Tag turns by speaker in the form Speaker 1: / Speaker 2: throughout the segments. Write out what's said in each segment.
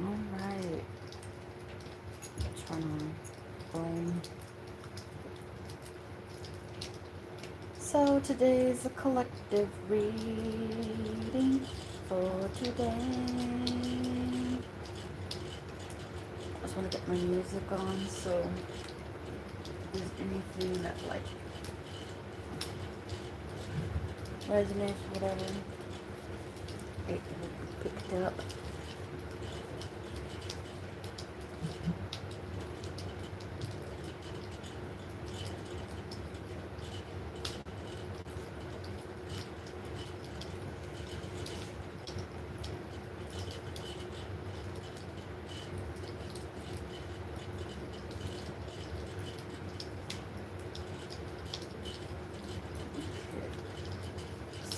Speaker 1: Alright. Turn on. Boom. So today's a collective reading for today. I just want to get my music on, so if there's anything that like resonates, whatever, it will be picked up.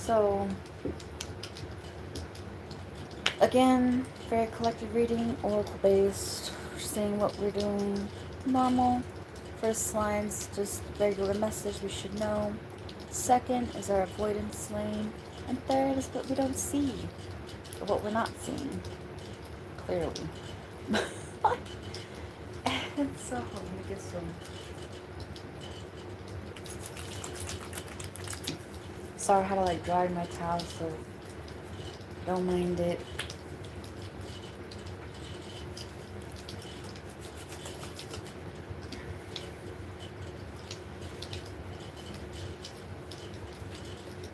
Speaker 1: So again, very collective reading, oracle based, seeing what we're doing. Normal. First line's just regular message we should know. Second is our avoidance lane. And third is what we don't see. Or what we're not seeing. Clearly. And so I'm gonna get some. Sorry how to like dry my towel, so don't mind it.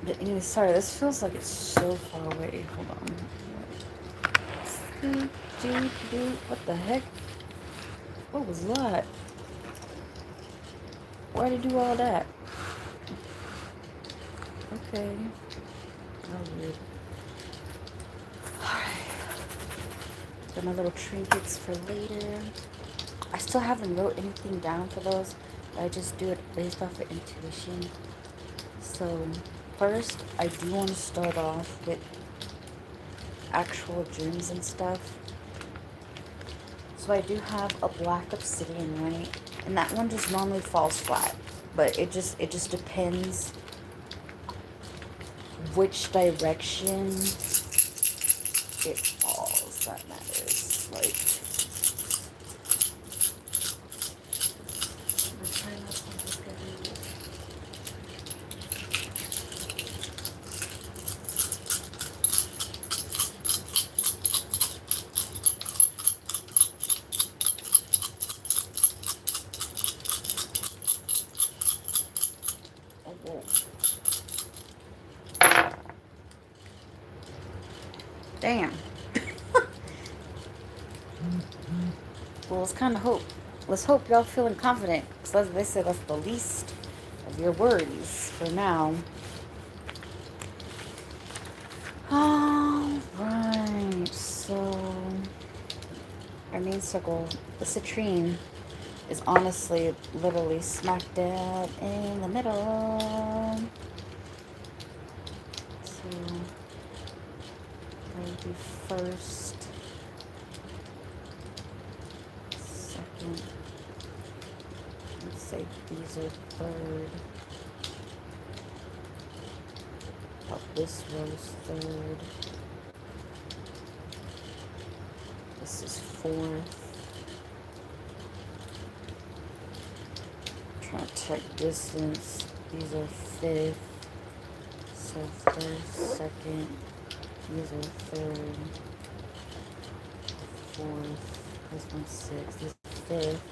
Speaker 1: But anyway, sorry, this feels like it's so far away. Hold on. What the heck? What was that? Why'd he do all that? Okay. Oh, weird. Alright. Got my little trinkets for later. I still haven't wrote anything down for those. I just do it based off of intuition. So, first, I do want to start off with actual gems and stuff. So I do have a black obsidian, right? And that one just normally falls flat. But it just depends which direction it falls. That matters. Like, damn. Well, let's hope y'all feeling confident. Because as they said, that's the least of your worries for now. Alright, so our main circle, the citrine, is honestly literally smack dab in the middle. So that would be first, second, let's say these are third. Oh, this row's third. This is fourth. Trying to check distance. These are fifth. So first, second. These are third. Fourth. This one's sixth. This is fifth.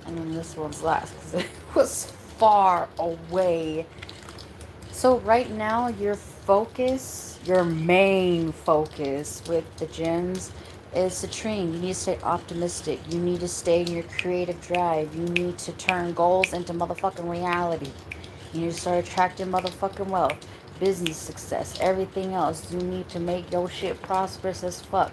Speaker 1: And then this one's last because it was far away. So right now, your focus, your main focus with the gems is citrine. You need to stay optimistic. You need to stay in your creative drive. You need to turn goals into motherfucking reality. You need to start attracting motherfucking wealth, business success, everything else. You need to make your shit prosperous as fuck.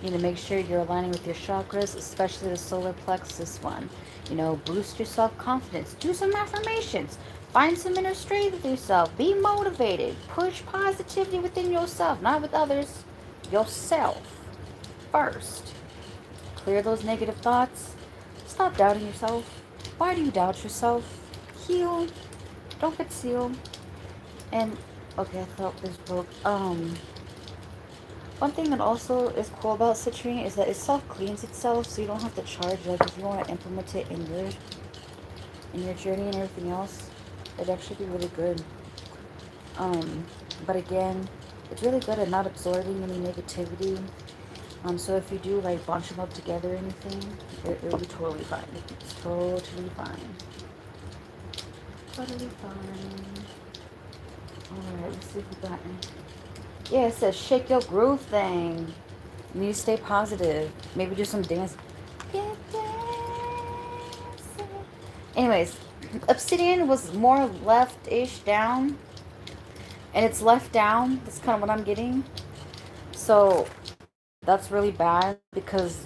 Speaker 1: You need to make sure you're aligning with your chakras, especially the solar plexus one. You know, boost your self-confidence. Do some affirmations. Find some inner strength with yourself. Be motivated. Push positivity within yourself, not with others. Yourself first. Clear those negative thoughts. Stop doubting yourself. Why do you doubt yourself? Heal. Don't conceal. And, okay, I thought this book, One thing that also is cool about citrine is that it self-cleans itself, so you don't have to charge. Like if you want to implement it in your journey and everything else, it'd actually be really good. Um, but again, it's really good at not absorbing any negativity. So if you do like bunch them up together or anything, it'll be totally fine. It's totally fine. Totally fine. Alright, let's see if we got any. Yeah, it says shake your groove thing. You need to stay positive. Maybe do some dance. Get dancing. Anyways, obsidian was more left-ish down. And it's left down. That's kind of what I'm getting. So that's really bad because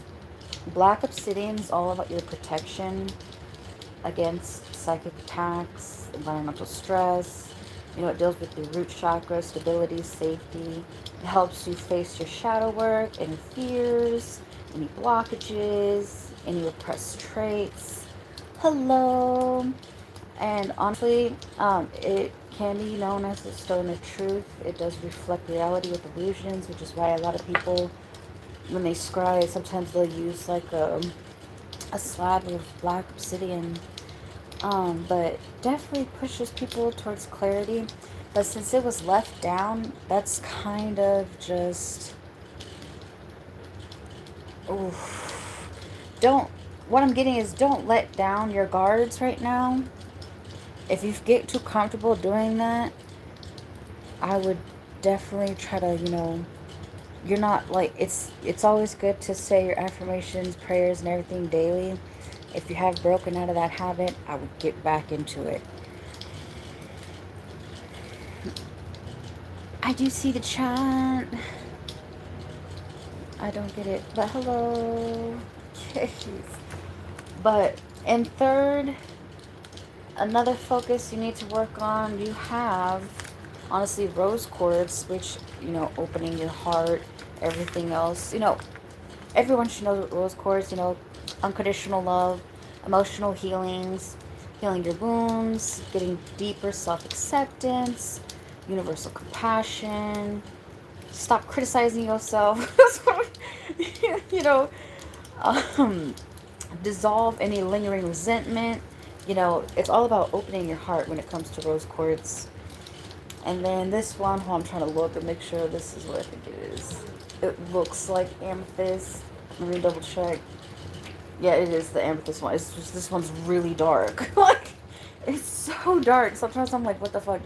Speaker 1: black obsidian is all about your protection against psychic attacks, environmental stress. It deals with the root chakra, stability, safety. It helps you face your shadow work, any fears, any blockages, any repressed traits. Hello. And honestly, it can be known as the stone of truth. It does reflect reality with illusions, which is why a lot of people, when they scry, sometimes they'll use like a slab of black obsidian. But definitely pushes people towards clarity. But since it was left down, that's kind of just, oof. Don't, what I'm getting is don't let down your guards right now. If you get too comfortable doing that, I would definitely try to, you're not like, it's always good to say your affirmations, prayers, and everything daily. If you have broken out of that habit, I would get back into it. I do see the chat. I don't get it, but hello. Jeez. But in third, another focus you need to work on, you have, honestly, rose quartz, which, opening your heart, everything else. Everyone should know rose quartz, unconditional love, emotional healings, healing your wounds, getting deeper self-acceptance, universal compassion, stop criticizing yourself, you know, um, dissolve any lingering resentment. It's all about opening your heart when it comes to rose quartz. And then this one, I'm trying to look and make sure this is what I think it is. It looks like amethyst. Let me double check. Yeah, it is the amethyst one. It's just, this one's really dark. Like, it's so dark. Sometimes I'm like, what the fuck?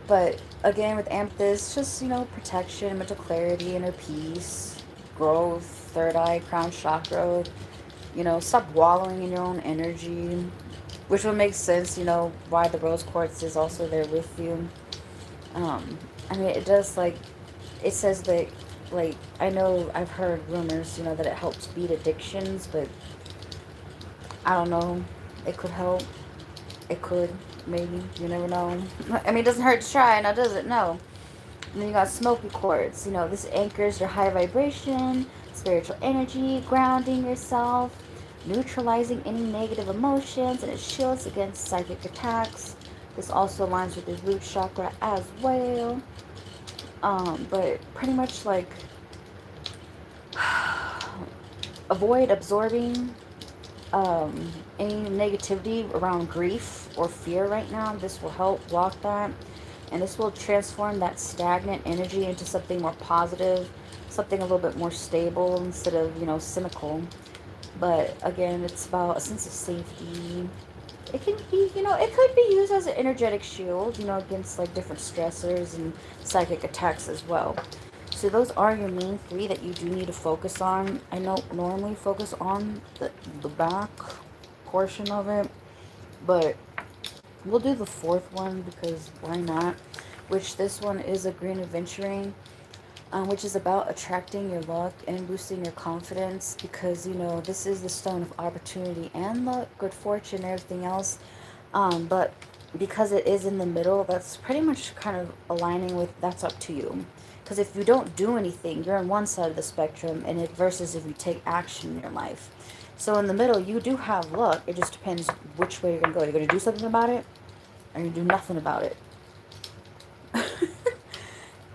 Speaker 1: But again, with amethyst, just, protection, mental clarity, inner peace, growth, third eye, crown chakra. Stop wallowing in your own energy, which would make sense, why the rose quartz is also there with you. I mean, it does, like, it says that, like, I know I've heard rumors, that it helps beat addictions, but I don't know. It could help. It could, maybe. You never know. I mean, it doesn't hurt to try, now does it? No. And then you got smoky quartz. This anchors your high vibration, spiritual energy, grounding yourself, neutralizing any negative emotions, and it shields against psychic attacks. This also aligns with the root chakra as well. But pretty much like avoid absorbing any negativity around grief or fear right now. This will help block that. And this will transform that stagnant energy into something more positive, something a little bit more stable instead of, cynical. But again, it's about a sense of safety. It can be, it could be used as an energetic shield, against like different stressors and psychic attacks as well. So those are your main three that you do need to focus on. I know normally focus on the back portion of it, but we'll do the fourth one because why not? Which this one is a green adventuring, which is about attracting your luck and boosting your confidence because, this is the stone of opportunity and luck, good fortune, everything else. But because it is in the middle, that's pretty much kind of aligning with that's up to you. Because if you don't do anything, you're on one side of the spectrum, and it versus if you take action in your life. So in the middle, you do have luck. It just depends which way you're going to go. You're going to do something about it, or you do nothing about it.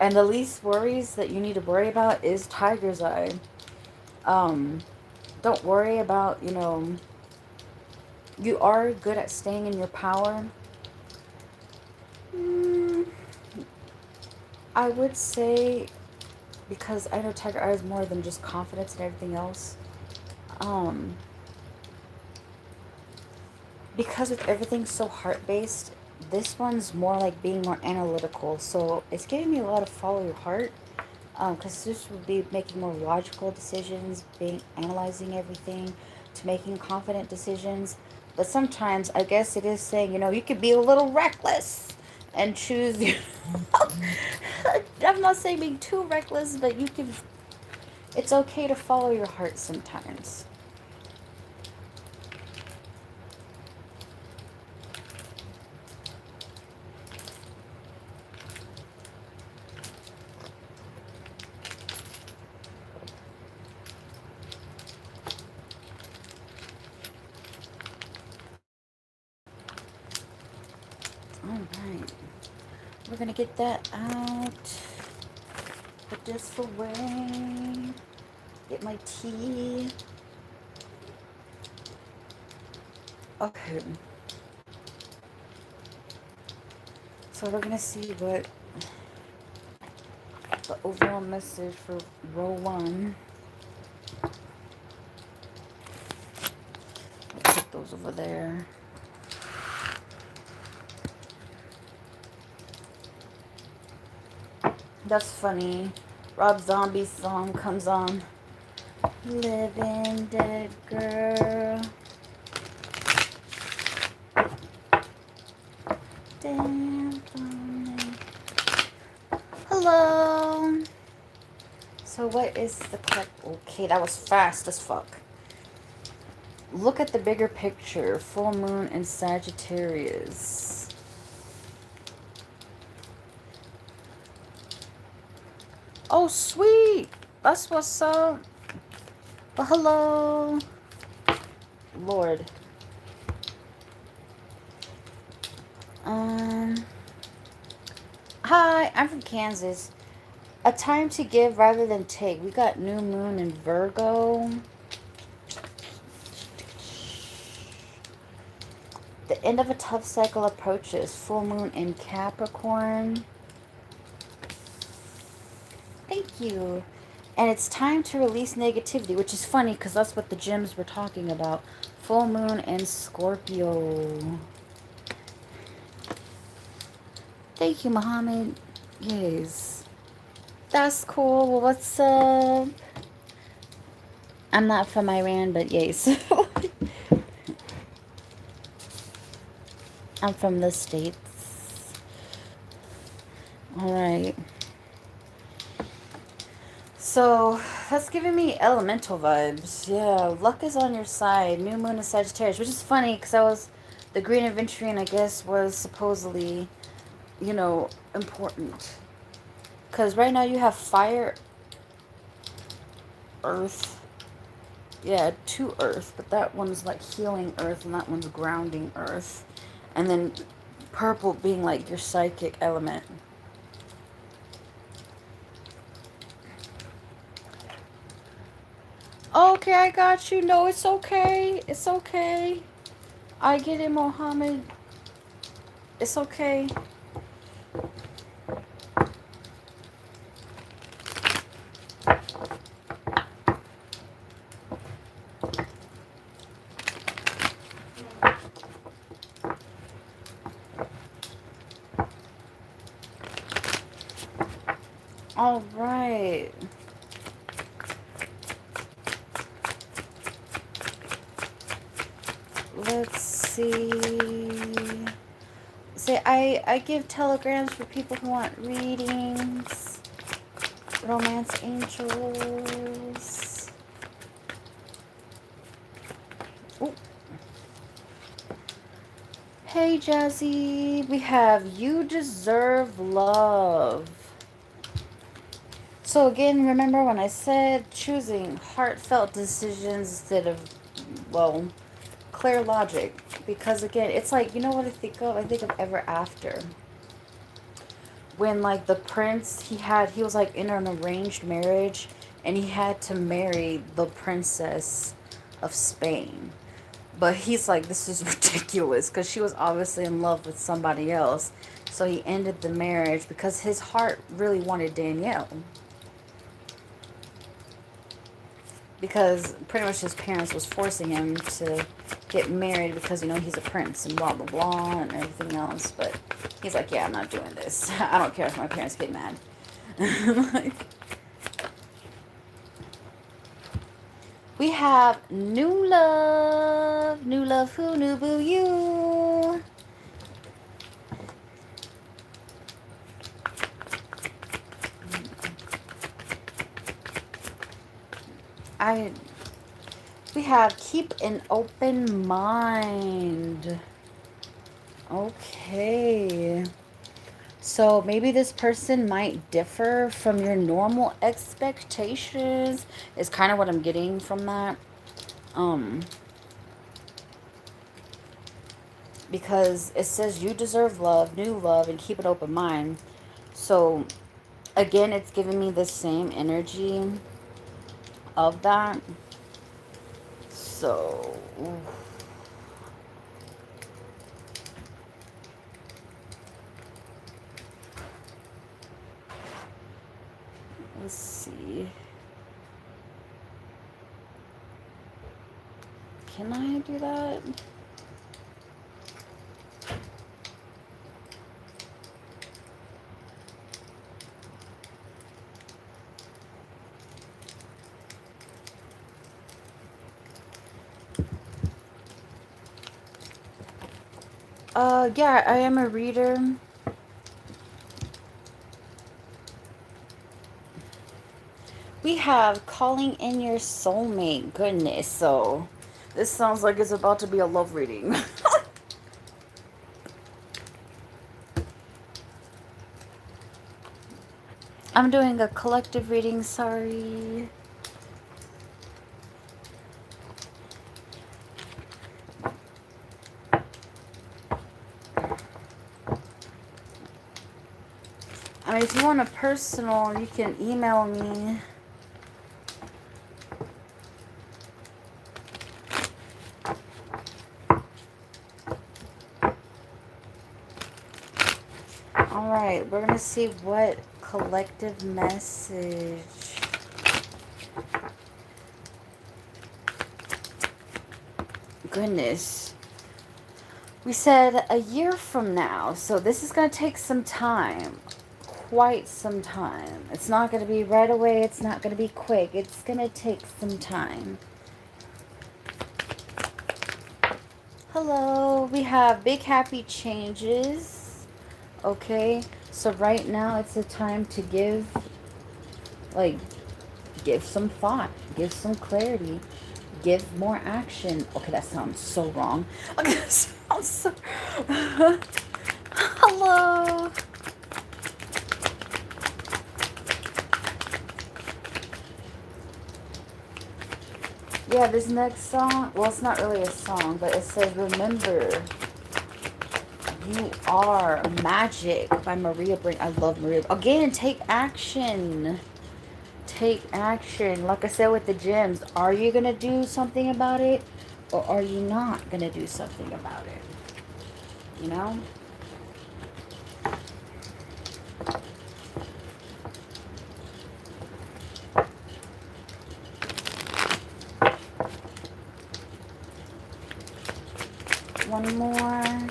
Speaker 1: And the least worries that you need to worry about is tiger's eye. Um, don't worry about, you are good at staying in your power. Mm, I would say, because I know tiger eye is more than just confidence and everything else. Um, because with everything so heart-based, this one's more like being more analytical. So it's giving me a lot of follow your heart. Because this would be making more logical decisions, being analyzing everything, to making confident decisions. But sometimes, I guess it is saying, you could be a little reckless and choose. I'm not saying being too reckless, but you can. It's okay to follow your heart sometimes. All right, we're gonna get that out. Put this away. Get my tea. Okay. So we're gonna see what the overall message for row one. I'll put those over there. That's funny. Rob Zombie's song comes on. Living Dead Girl. Damn funny. Hello. So what is the correct... Okay, that was fast as fuck. Look at the bigger picture. Full moon in Sagittarius. Oh, sweet. That's what's up. Well, hello. Lord. Hi, I'm from Kansas. A time to give rather than take. We got new moon in Virgo. The end of a tough cycle approaches. Full moon in Capricorn. Thank you. And it's time to release negativity, which is funny because that's what the gems were talking about. Full moon in Scorpio. Thank you, Muhammad. Yes. That's cool. Well, what's up? I'm not from Iran, but yes. I'm from the States. Alright. So, that's giving me elemental vibes. Yeah, luck is on your side. New moon in Sagittarius, which is funny because the green aventurine, I guess, was supposedly, important. Because right now you have fire, earth. Yeah, to earth, but that one's like healing earth and that one's grounding earth. And then purple being like your psychic element. Okay, I got you. No, it's okay. It's okay. I get it, Mohammed. It's okay. All right. Let's see. Say I give telegrams for people who want readings. Romance angels. Ooh. Hey Jazzy, we have You Deserve Love. So again, remember when I said choosing heartfelt decisions instead of, well, clear logic? Because again, it's like, you know what I think of? I think of Ever After. when like the prince, he was like in an arranged marriage, and he had to marry the princess of Spain. But he's like, this is ridiculous, because she was obviously in love with somebody else. So he ended the marriage because his heart really wanted Danielle. Because pretty much his parents was forcing him to get married because, you know, he's a prince and blah, blah, blah, and everything else. But he's like, yeah, I'm not doing this. I don't care if my parents get mad. Like, we have new love. New love, who knew, boo you. We have keep an open mind. Okay. So maybe this person might differ from your normal expectations, is kind of what I'm getting from that. Because it says you deserve love, new love, and keep an open mind. So again, it's giving me the same energy of that. So let's see. Can I do that? Yeah, I am a reader. We have calling in your soulmate. Goodness, so this sounds like it's about to be a love reading. I'm doing a collective reading, sorry. I mean, if you want a personal, you can email me. Alright, we're going to see what collective message. Goodness. We said a year from now, so this is going to take some time. Quite some time. It's not going to be right away. It's not going to be quick. It's going to take some time. Hello. We have big happy changes. Okay. So right now it's a time to give some thought. Give some clarity. Give more action. Okay, that sounds so wrong. Okay, that sounds so... Hello. Yeah, this next song, well, it's not really a song, but it says, remember, you are magic by Maria Brink. I love Maria. Again, take action. Take action. Like I said with the gems, are you going to do something about it, or are you not going to do something about it? You know? One more.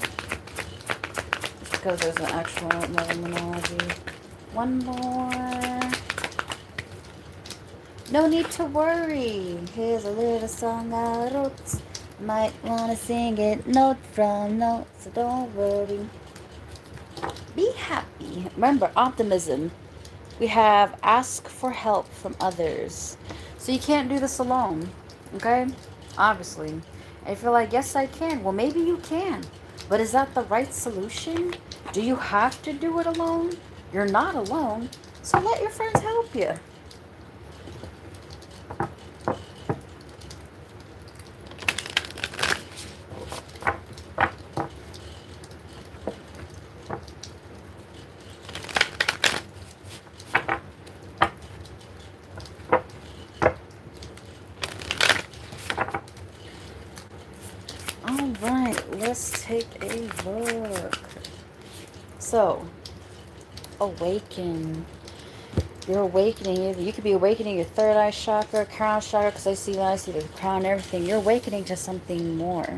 Speaker 1: Just because there's an actual terminology. One more. No need to worry. Here's a little song I wrote. Might want to sing it note from note, so don't worry. Be happy. Remember, optimism. We have ask for help from others. So you can't do this alone. Okay? Obviously. And if you're like, yes, I can. Well, maybe you can. But is that the right solution? Do you have to do it alone? You're not alone. So let your friends help you. let's take a look. So, awaken. You're awakening. You could be awakening your third eye chakra, crown chakra, because I see that. I see the crown, everything. You're awakening to something more.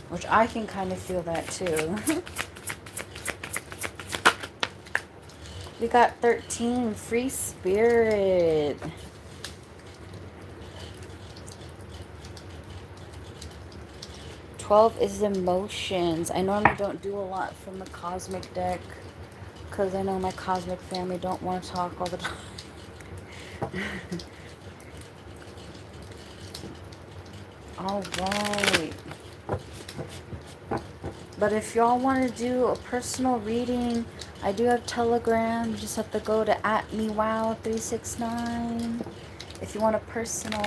Speaker 1: Which I can kind of feel that too. We got 13, free spirit. 12 is emotions. I normally don't do a lot from the cosmic deck because I know my cosmic family don't want to talk all the time. All right. But if y'all want to do a personal reading, I do have Telegram. You just have to go to @mewow369 if you want a personal.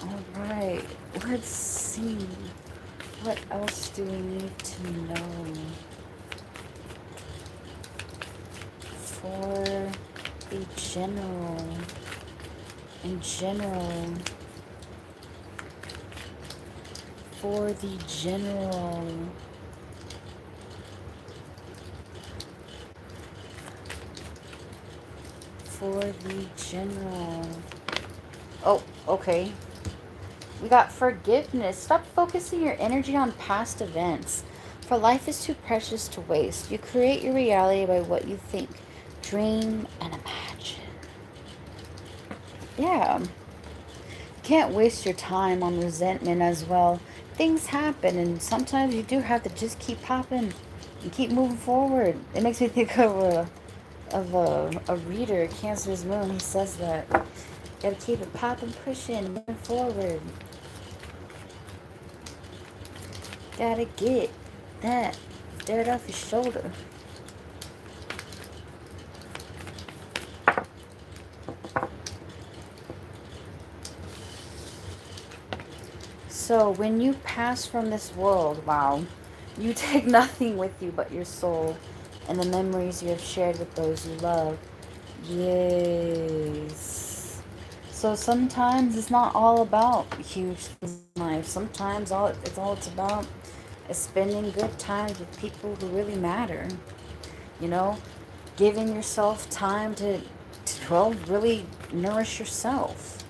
Speaker 1: All right. Let's see. What else do we need to know for the general? In general. For the general. For the general. Oh, okay. We got forgiveness. Stop focusing your energy on past events. For life is too precious to waste. You create your reality by what you think, dream, and imagine. Yeah. You can't waste your time on resentment as well. Things happen, and sometimes you do have to just keep popping and keep moving forward. It makes me think of a reader, Cancer's Moon. He says that. Gotta keep it popping, pushing, moving forward. Gotta get that dirt off your shoulder. So when you pass from this world, wow, you take nothing with you but your soul and the memories you have shared with those you love. Yes. So sometimes it's not all about huge things in life. Sometimes all it's about is spending good times with people who really matter. You know, giving yourself time to well, really nourish yourself.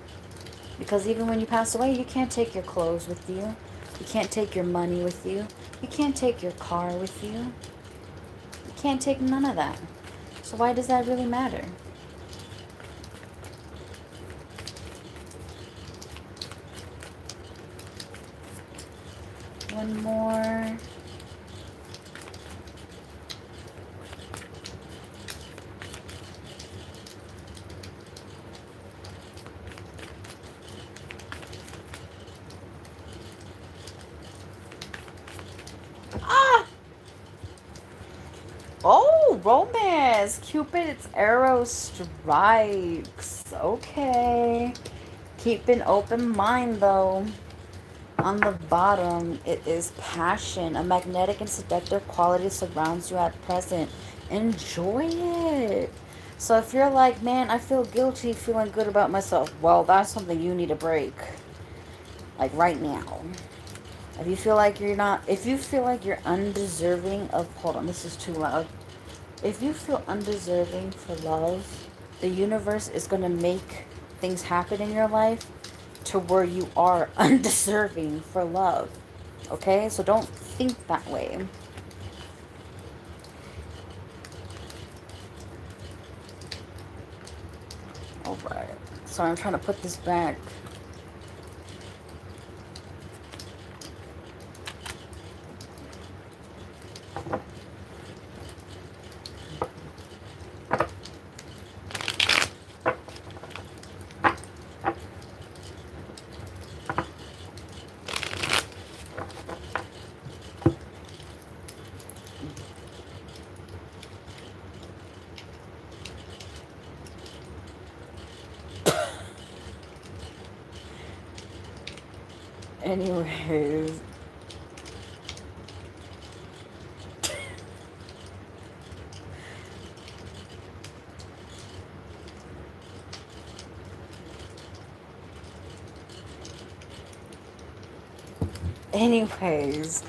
Speaker 1: Because even when you pass away, you can't take your clothes with you. You can't take your money with you. You can't take your car with you. You can't take none of that. So why does that really matter? One more. Ah! Oh, romance. Cupid's arrow strikes. Okay. Keep an open mind, though. On the bottom, it is passion. A magnetic and seductive quality surrounds you at present. Enjoy it. So if you're like, man, I feel guilty feeling good about myself, well, that's something you need to break. Like right now. If you feel like you're undeserving of, hold on, this is too loud. If you feel undeserving for love, the universe is going to make things happen in your life to where you are undeserving for love. Okay? So don't think that way. Alright. Sorry, I'm trying to put this back. Anyways. Anyways.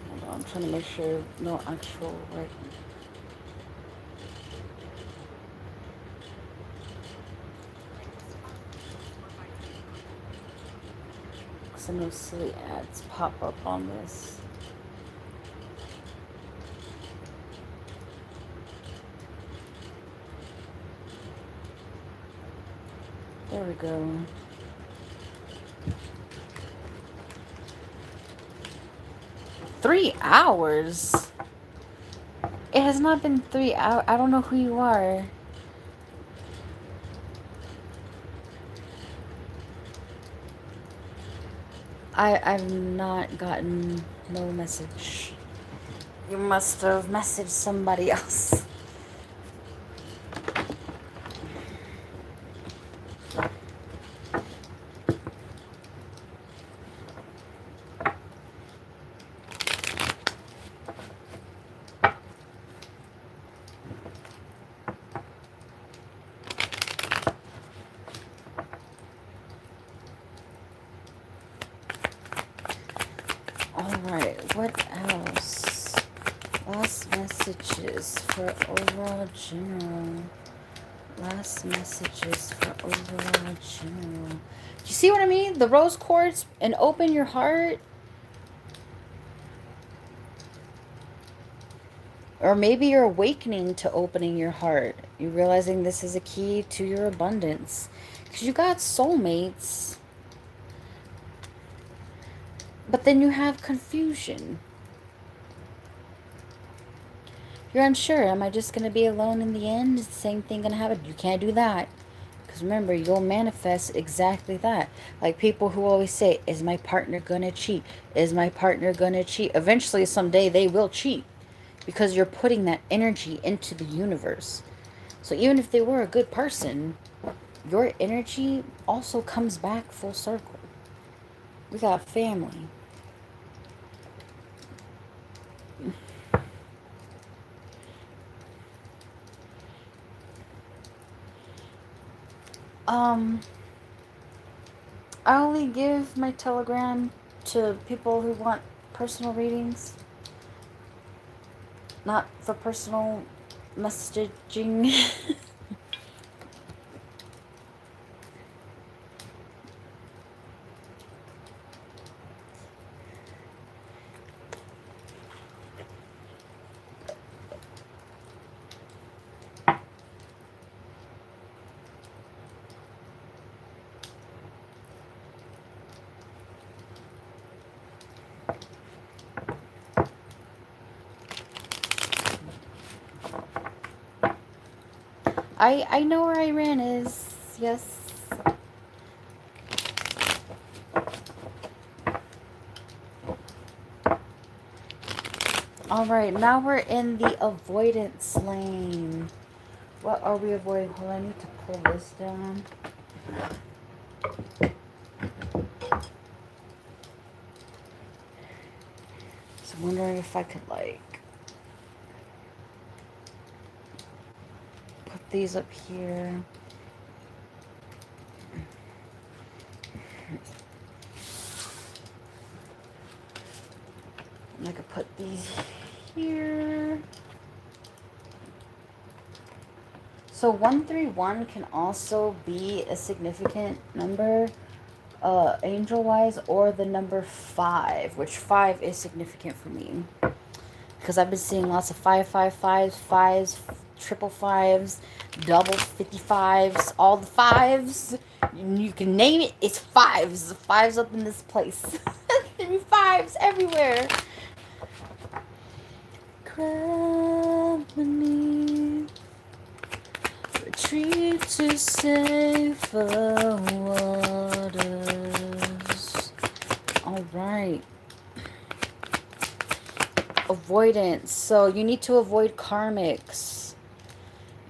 Speaker 1: Hold on, I'm trying to make sure no actual like. Because I know silly ads pop up on this. There we go. $3 hours? It has not been 3 hours. I don't know who you are. I've not gotten no message. You must have messaged somebody else. Alright, what else? Last messages for overall general. Last messages for overall general. Do you see what I mean? The rose quartz and open your heart. Or maybe you're awakening to opening your heart. You're realizing this is a key to your abundance. Because you got soulmates. But then you have confusion. You're unsure. Am I just going to be alone in the end? Is the same thing going to happen? You can't do that. Because remember, you'll manifest exactly that. Like people who always say, is my partner going to cheat? Is my partner going to cheat? Eventually, someday, they will cheat. Because you're putting that energy into the universe. So even if they were a good person, your energy also comes back full circle. We got family. I only give my Telegram to people who want personal readings, not for personal messaging. I know where Iran is. Yes. Alright, now we're in the avoidance lane. What are we avoiding? Hold on, I need to pull this down. So I'm wondering if I could, like, put these up here. And I could put these here. So 131 can also be a significant number, angel-wise, or the number 5, which 5 is significant for me. Because I've been seeing lots of 555s, 5s, triple 5s, double 55s, all the 5s. You can name it, it's 5s. 5s up in this place. There be 5s everywhere. Crab beneath, retreat to safer waters. Alright. Avoidance. So you need to avoid karmics.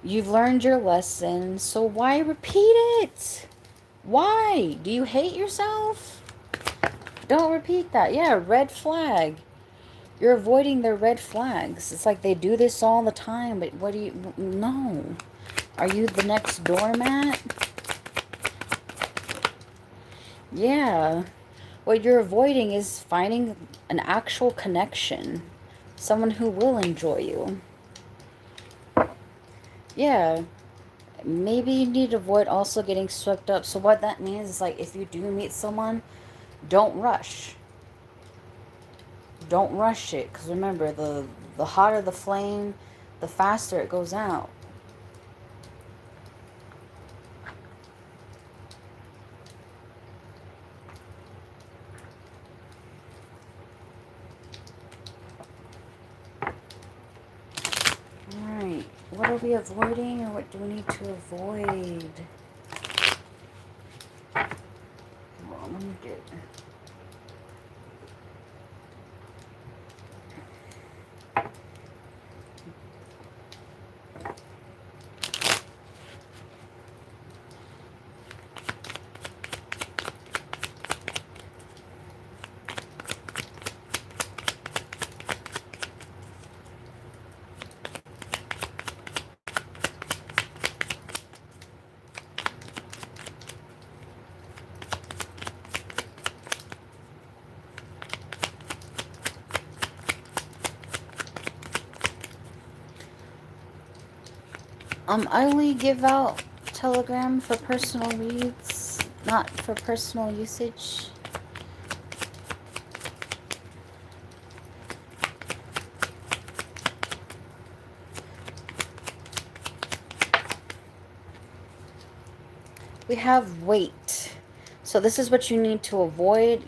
Speaker 1: You've learned your lesson, so why repeat it? Why? Do you hate yourself? Don't repeat that. Yeah, red flag. You're avoiding their red flags. It's like they do this all the time, but what do you... No. Are you the next doormat? Yeah. What you're avoiding is finding an actual connection. Someone who will enjoy you. Yeah. Maybe you need to avoid also getting swept up. So what that means is like if you do meet someone, don't rush. Don't rush it. Because remember, the hotter the flame, the faster it goes out. Alright. What are we avoiding or what do we need to avoid? Well, let me get... I only give out Telegram for personal reads, not for personal usage. We have wait. So this is what you need to avoid.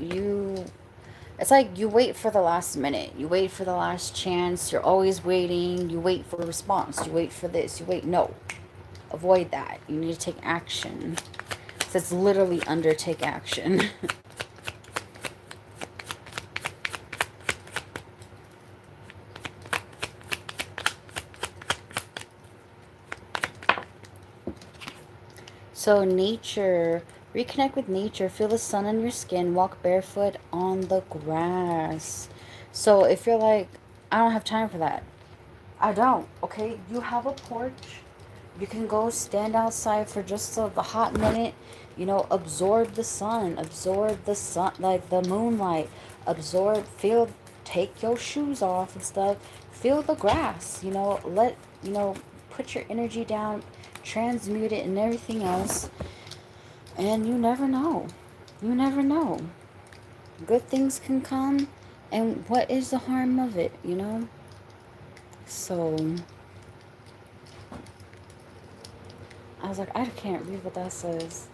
Speaker 1: It's like you wait for the last minute. You wait for the last chance. You're always waiting. You wait for a response. You wait for this. You wait. No. Avoid that. You need to take action. So it's literally undertake action. So nature, reconnect with nature, feel the sun on your skin, walk barefoot on the grass. So if you're like, I don't have time for that. I don't, okay? You have a porch. You can go stand outside for just the hot minute, you know, absorb the sun, like the moonlight, feel, take your shoes off and stuff, feel the grass, you know, put your energy down, transmute it and everything else, and you never know. You never know. Good things can come, and what is the harm of it, you know? So... I was like, I can't read what that says.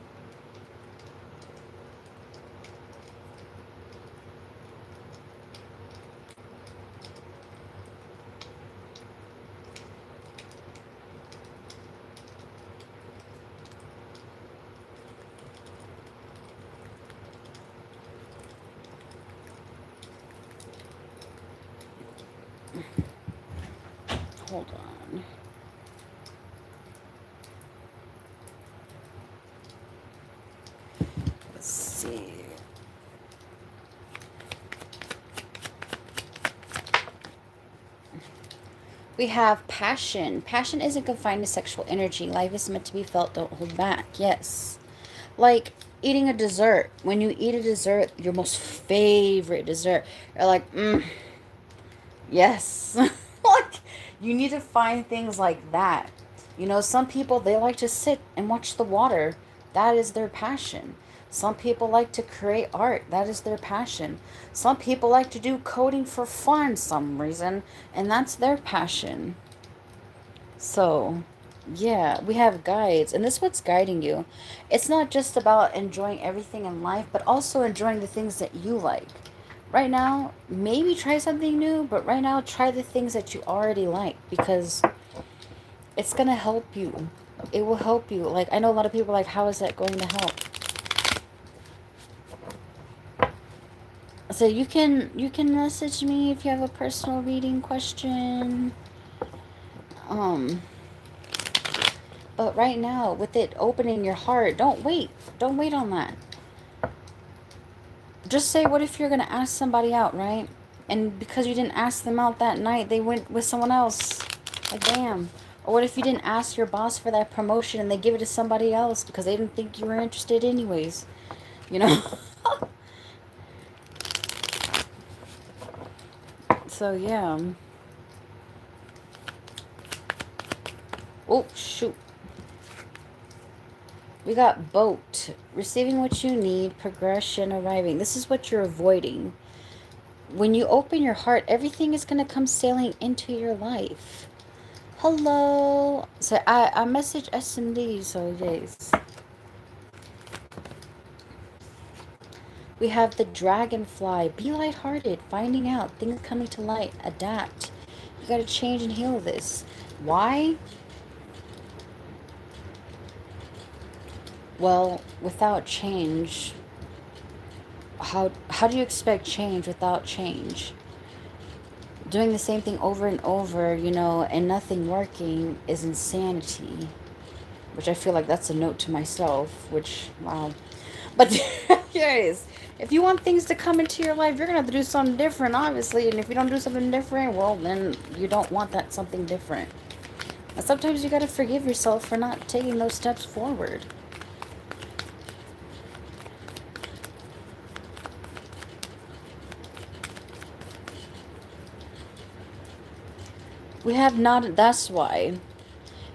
Speaker 1: Hold on. Let's see. We have passion. Passion isn't confined to sexual energy. Life is meant to be felt. Don't hold back. Yes. Like eating a dessert. When you eat a dessert, your most favorite dessert, you're like, yes. Like, you need to find things like that. You know, some people, they like to sit and watch the water. That is their passion. Some people like to create art. That is their passion. Some people like to do coding for fun some reason, and that's their passion. So, yeah, we have guides, and this is what's guiding you. It's not just about enjoying everything in life, but also enjoying the things that you like. Right now, maybe try something new, but right now, try the things that you already like because it's going to help you. It will help you. Like, I know a lot of people are like, how is that going to help? So you can message me if you have a personal reading question. But right now, with it opening your heart, don't wait. Don't wait on that. Just say, what if you're going to ask somebody out, right? And because you didn't ask them out that night, they went with someone else. Like, damn. Or what if you didn't ask your boss for that promotion and they give it to somebody else because they didn't think you were interested anyways? You know? So, yeah. Oh, shoot. We got boat. Receiving what you need, progression, arriving. This is what you're avoiding. When you open your heart, everything is going to come sailing into your life. Hello. So I message SMD, so yes. We have the dragonfly. Be lighthearted, finding out, things coming to light, adapt. You got to change and heal this. Why? Well, without change, how do you expect change without change? Doing the same thing over and over, you know, and nothing working is insanity. Which I feel like that's a note to myself, which, wow. But, yes, if you want things to come into your life, you're going to have to do something different, obviously. And if you don't do something different, well, then you don't want that something different. And sometimes you got to forgive yourself for not taking those steps forward. We have not, that's why.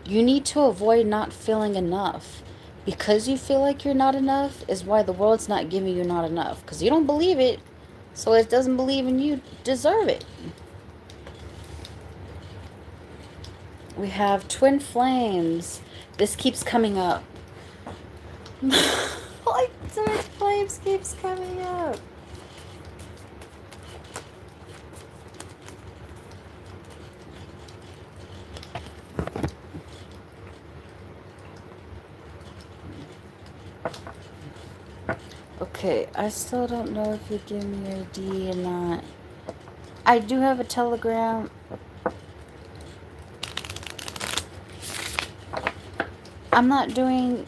Speaker 1: You need to avoid not feeling enough. Because you feel like you're not enough is why the world's not giving you not enough. Because you don't believe it, so it doesn't believe in you deserve it. We have twin flames. This keeps coming up. Like twin flames keeps coming up. Okay, I still don't know if you give me your ID or not. I do have a Telegram. I'm doing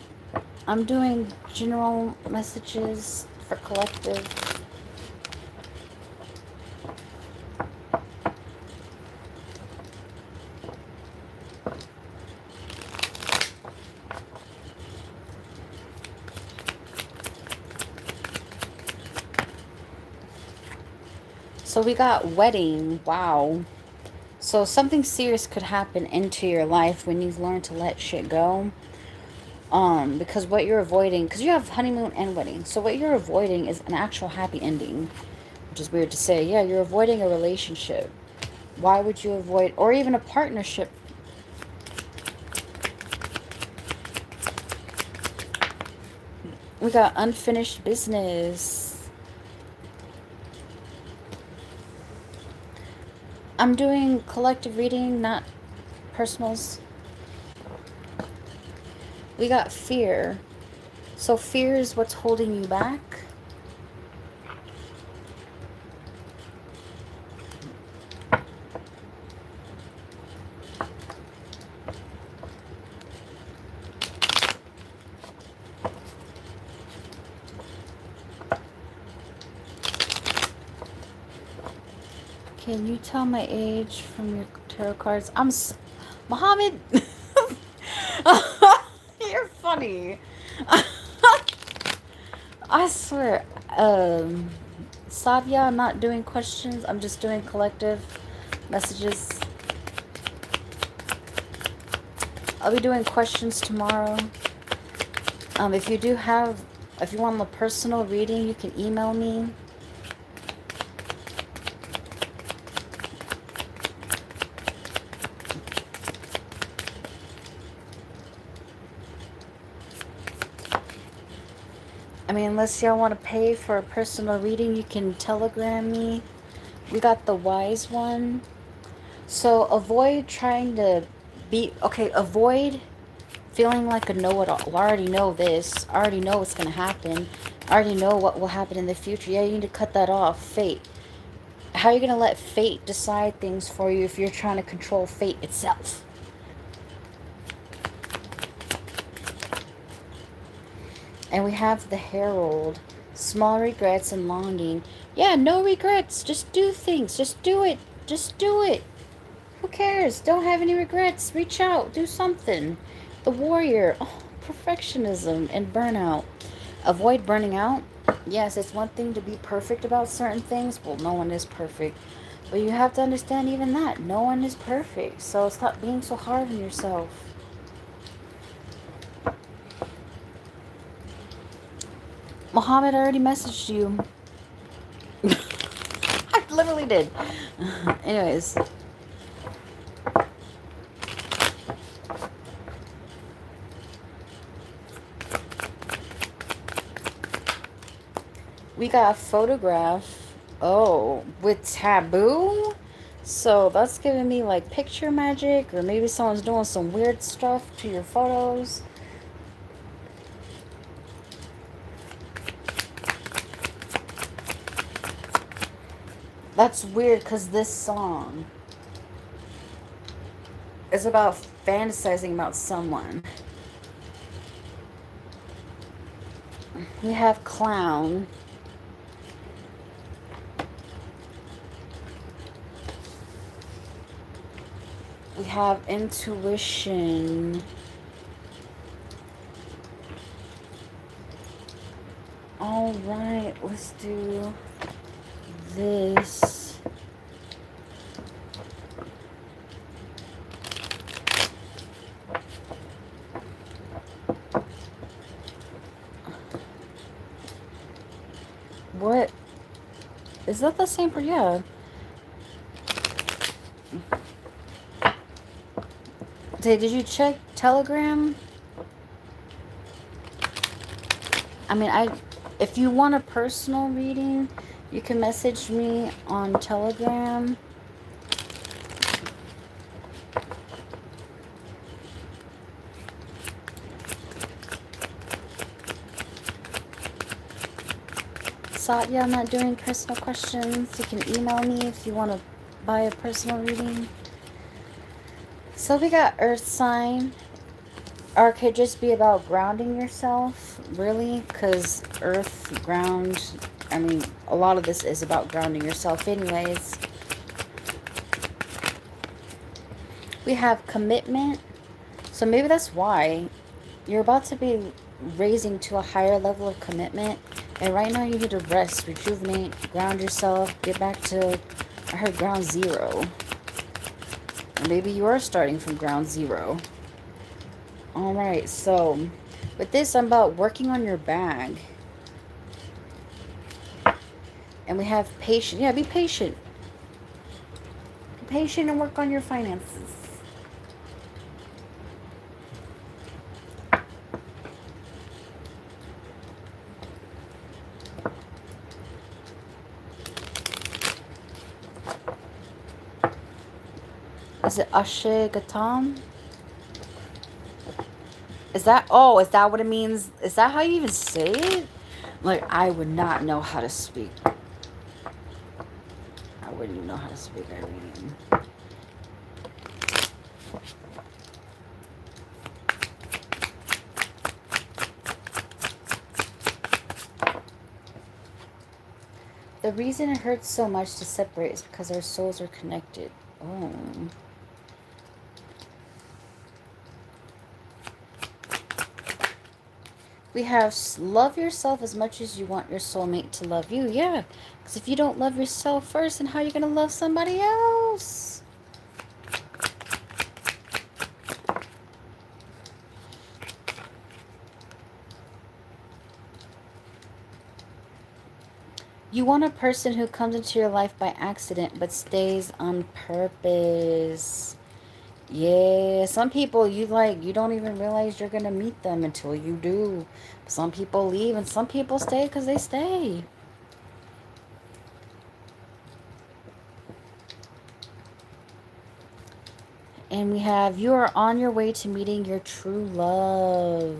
Speaker 1: general messages for collective. So we got wedding. Wow. So something serious could happen into your life when you learn to let shit go. Because what you're avoiding, because you have honeymoon and wedding. So what you're avoiding is an actual happy ending. Which is weird to say. Yeah, you're avoiding a relationship. Why would you avoid, or even a partnership? We got unfinished business. I'm doing collective reading, not personals. We got fear. So fear is what's holding you back. Can you tell my age from your tarot cards? Mohammed. You're funny. I swear. Savia, I'm not doing questions. I'm just doing collective messages. I'll be doing questions tomorrow. If you want a personal reading, you can email me. I mean, unless y'all want to pay for a personal reading, you can telegram me. We got the wise one. So avoid trying to avoid feeling like a know-it-all. I already know this. I already know what's going to happen. I already know what will happen in the future. Yeah, you need to cut that off. Fate. How are you going to let fate decide things for you if you're trying to control fate itself? And we have the Herald. Small regrets and longing. Yeah, no regrets. Just do things. Just do it. Just do it. Who cares? Don't have any regrets. Reach out. Do something. The warrior. Oh, perfectionism and burnout. Avoid burning out. Yes, it's one thing to be perfect about certain things. Well, no one is perfect. But you have to understand even that. No one is perfect. So stop being so hard on yourself. Mohammed already messaged you. I literally did. Anyways. We got a photograph. Oh, with taboo? So that's giving me like picture magic, or maybe someone's doing some weird stuff to your photos. That's weird because this song is about fantasizing about someone. We have clown. We have intuition. All right, let's do this. What? Is that the same for, yeah. Did you check Telegram? I mean, if you want a personal reading, you can message me on Telegram. Satya, I'm not doing personal questions. You can email me if you want to buy a personal reading. So we got Earth sign. Or it could just be about grounding yourself, really, because Earth, ground, I mean, a lot of this is about grounding yourself anyways. We have commitment. So maybe that's why you're about to be raising to a higher level of commitment. And right now you need to rest, rejuvenate, ground yourself, get back to, I heard ground zero. Or maybe you are starting from ground zero. Alright, so with this, I'm about working on your bag. And we have patient. Yeah, be patient. Be patient and work on your finances. Is it Ashe Gatam? Is that what it means? Is that how you even say it? Like, I would not know how to speak. I wouldn't even know how to speak Iranian. The reason it hurts so much to separate is because our souls are connected. Oh. We have love yourself as much as you want your soulmate to love you. Yeah. Because if you don't love yourself first, then how are you going to love somebody else? You want a person who comes into your life by accident but stays on purpose. Yeah, some people you don't even realize you're going to meet them until you do. Some people leave and some people stay because they stay. And we have, you are on your way to meeting your true love.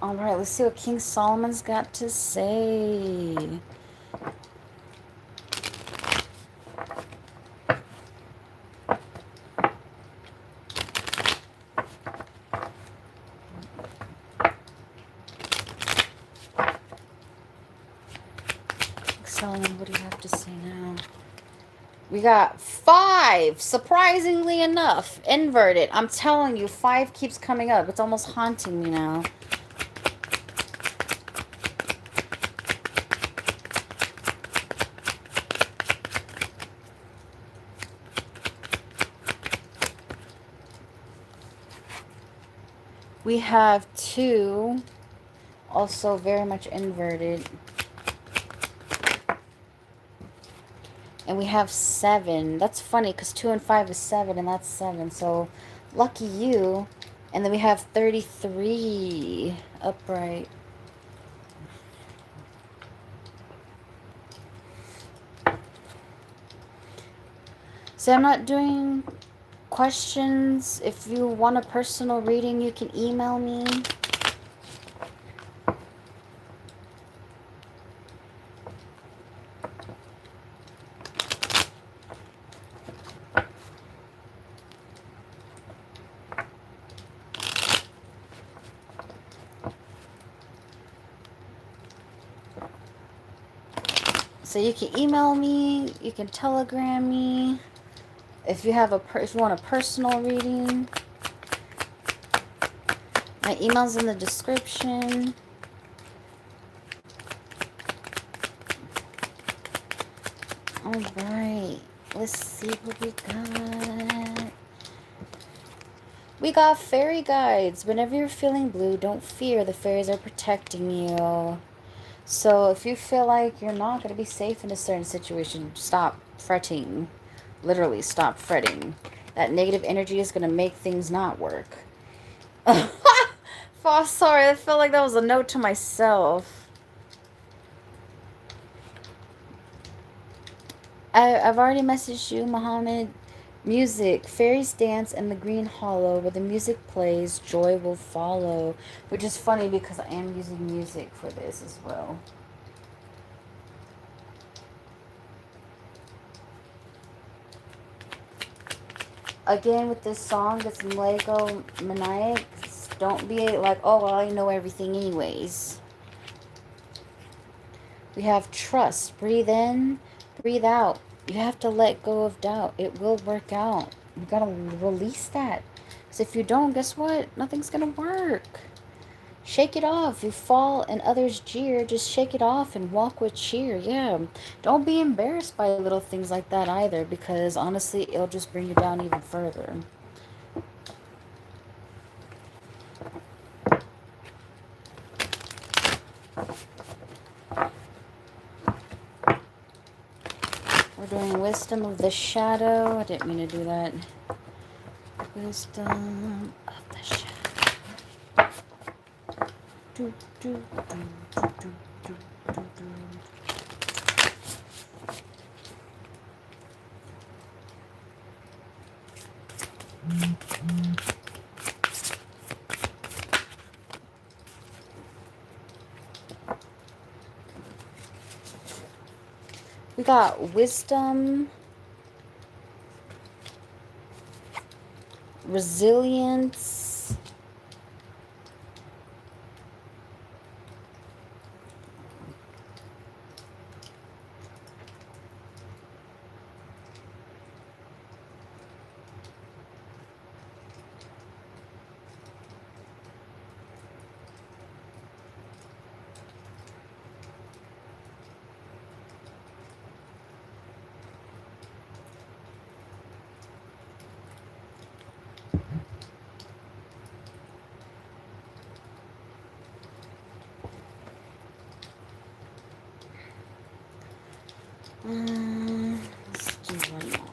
Speaker 1: All right, let's see what King Solomon's got to say. telling him, what do you have to say now? We got 5, surprisingly enough, inverted. I'm telling you, 5 keeps coming up. It's almost haunting me now. We have 2, also very much inverted. And we have 7. That's funny because 2 and 5 is 7, and that's 7. So, lucky you. And then we have 33 upright. So I'm not doing questions. If you want a personal reading, you can email me. So you can email me, you can telegram me. If you have if you want a personal reading, my email's in the description. All right, let's see what we got. We got fairy guides. Whenever you're feeling blue, don't fear. The fairies are protecting you. So if you feel like you're not going to be safe in a certain situation, stop fretting. Literally, stop fretting. That negative energy is going to make things not work. Oh, sorry, I felt like that was a note to myself. I've already messaged you, Muhammad. Music, fairies dance in the green hollow. Where the music plays, joy will follow. Which is funny because I am using music for this as well. Again, with this song, it's Lego Maniac. Don't be like, oh, well, I know everything anyways. We have trust. Breathe in, breathe out. You have to let go of doubt. It will work out. You gotta release that. Because if you don't, guess what? Nothing's gonna work. Shake it off. You fall and others jeer. Just shake it off and walk with cheer. Yeah. Don't be embarrassed by little things like that either. Because honestly, it'll just bring you down even further. We're doing Wisdom of the Shadow. I didn't mean to do that. Wisdom of the Shadow. Do, do, do, do, do, do, do. We got wisdom, resilience, let's do one more.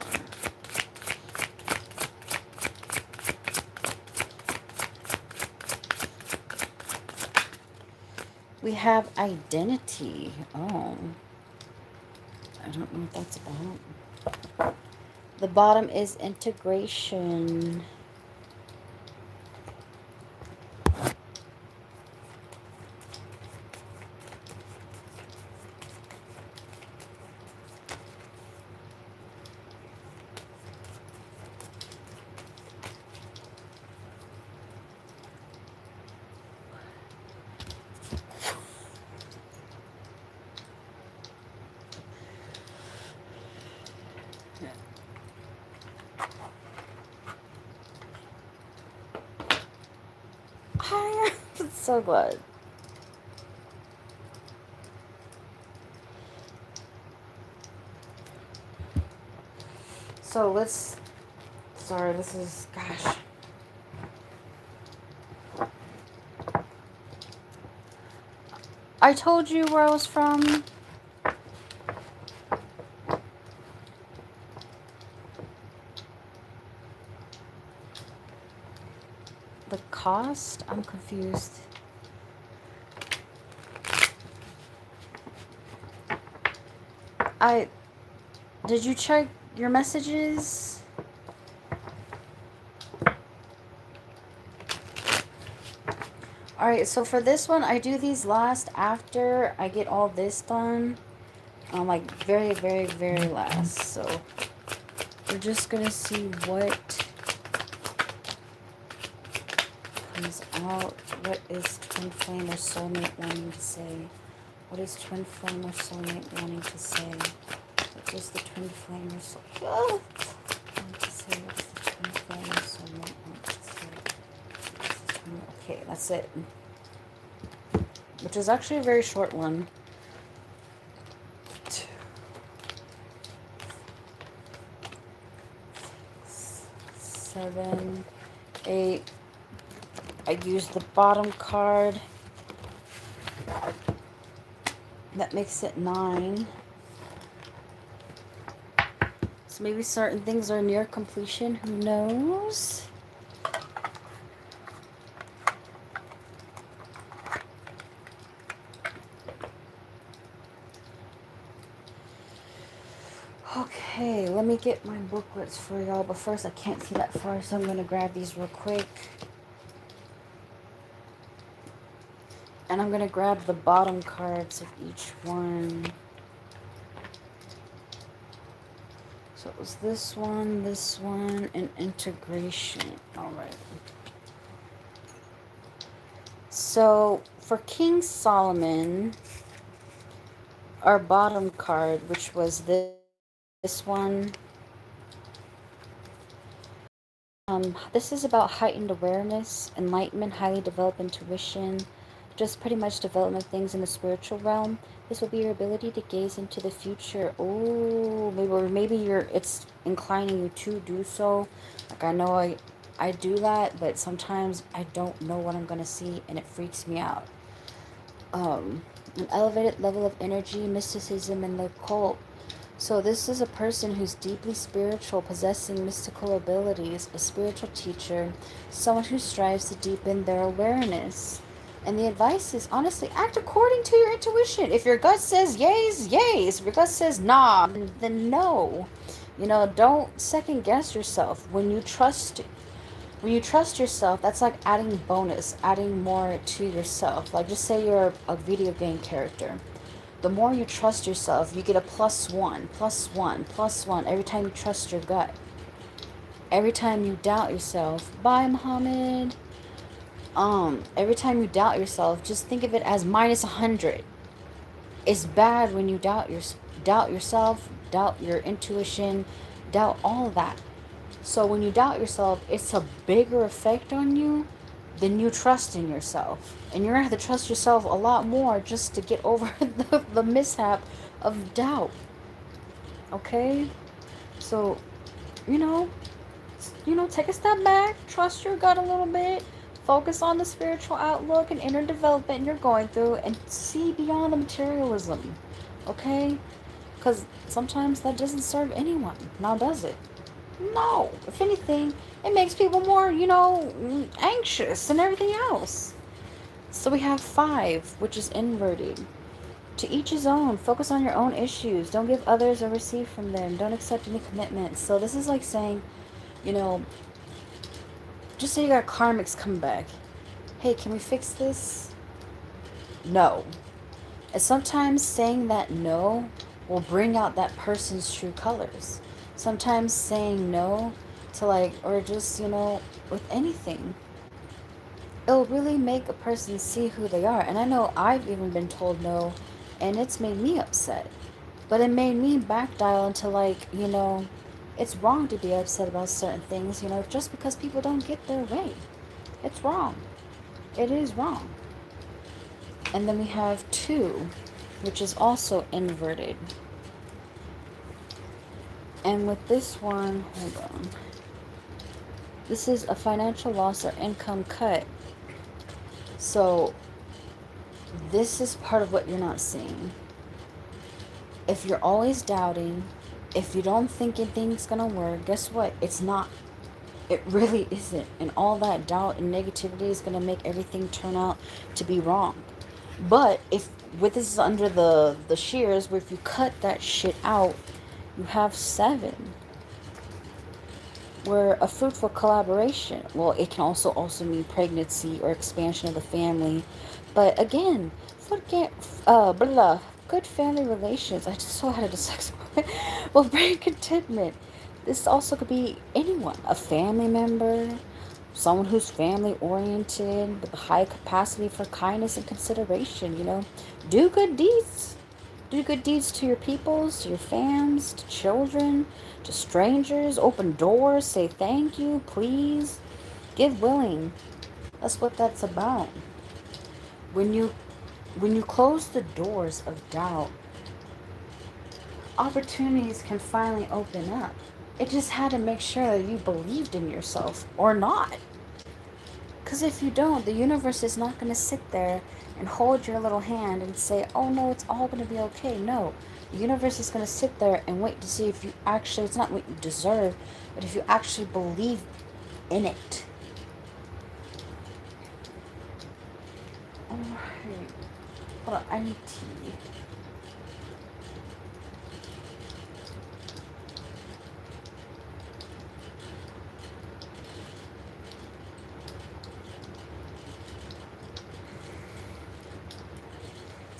Speaker 1: We have identity. Oh, I don't know what that's about. The bottom is integration. So glad. So let's, sorry, this is, gosh. I told you where I was from. The cost? I'm confused. Did you check your messages? Alright, so for this one, I do these last after I get all this done. Like, very, very, very last. So, we're just gonna see what comes out. What is Twin Flame or Soulmate wanting to say? What is Twin Flame or Soulmate wanting to say? What does the Twin Flame or Soulmate want to say? What does the Twin Flame or Soulmate want to say? Okay, that's it. Which is actually a very short one. 2, 7, 8. I used the bottom card. That makes it 9. So maybe certain things are near completion. Who knows? Okay, let me get my booklets for y'all. But first, I can't see that far, so I'm going to grab these real quick. And I'm going to grab the bottom cards of each one. So it was this one, and integration. Alright. So for King Solomon, our bottom card, which was this one, this is about heightened awareness, enlightenment, highly developed intuition, just pretty much development things in the spiritual realm. This will be your ability to gaze into the future. Oh, maybe it's inclining you to do so. Like, I know I do that, but sometimes I don't know what I'm going to see, and it freaks me out. An elevated level of energy, mysticism, and the occult. So this is a person who's deeply spiritual, possessing mystical abilities, a spiritual teacher, someone who strives to deepen their awareness. And the advice is, honestly, act according to your intuition. If your gut says yays, yays. If your gut says nah, then no. You know, don't second guess yourself. When you trust yourself, that's like adding bonus, adding more to yourself. Like, just say you're a video game character. The more you trust yourself, you get a +1, +1, +1 every time you trust your gut. Every time you doubt yourself, bye Muhammad. Every time you doubt yourself, just think of it as -100. It's bad when you doubt yourself, doubt your intuition, doubt all that. So when you doubt yourself, it's a bigger effect on you than you trusting yourself. And you're going to have to trust yourself a lot more just to get over the mishap of doubt. Okay? So, you know, take a step back, trust your gut a little bit, focus on the spiritual outlook and inner development you're going through, and see beyond the materialism. Okay? Because sometimes that doesn't serve anyone. Now, does it? No. If anything, it makes people more, anxious and everything else. So we have 5, which is inverted. To each his own. Focus on your own issues. Don't give others or receive from them. Don't accept any commitments. So this is like saying, just say you got karmics come back. Hey, can we fix this? No. And sometimes saying that no will bring out that person's true colors. Sometimes saying no to or just, with anything, it'll really make a person see who they are. And I know I've even been told no, and it's made me upset. But it made me backdial into it's wrong to be upset about certain things, just because people don't get their way. It's wrong. It is wrong. And then we have 2, which is also inverted. And with this one, hold on. This is a financial loss or income cut. So this is part of what you're not seeing. If you're always doubting, if you don't think anything's gonna work, guess what? It's not. It really isn't. And all that doubt and negativity is gonna make everything turn out to be wrong. But if with this is under the shears, where if you cut that shit out, you have 7. Where a fruitful collaboration. Well, it can also mean pregnancy or expansion of the family. But again, forget blah, good family relations. I just so had a dyslexic moment. Will bring contentment. This also could be anyone, a family member, someone who's family oriented with a high capacity for kindness and consideration. Do good deeds. Do good deeds to your peoples, to your fams, to children, to strangers. Open doors. Say thank you, please. Give willing. That's what that's about. When you when you close the doors of doubt, opportunities can finally open up. It just had to make sure that you believed in yourself or not. Because if you don't, the universe is not going to sit there and hold your little hand and say, oh no, it's all going to be okay. No. The universe is going to sit there and wait to see if you actually, it's not what you deserve, but if you actually believe in it. Alright. Hold on, I need tea.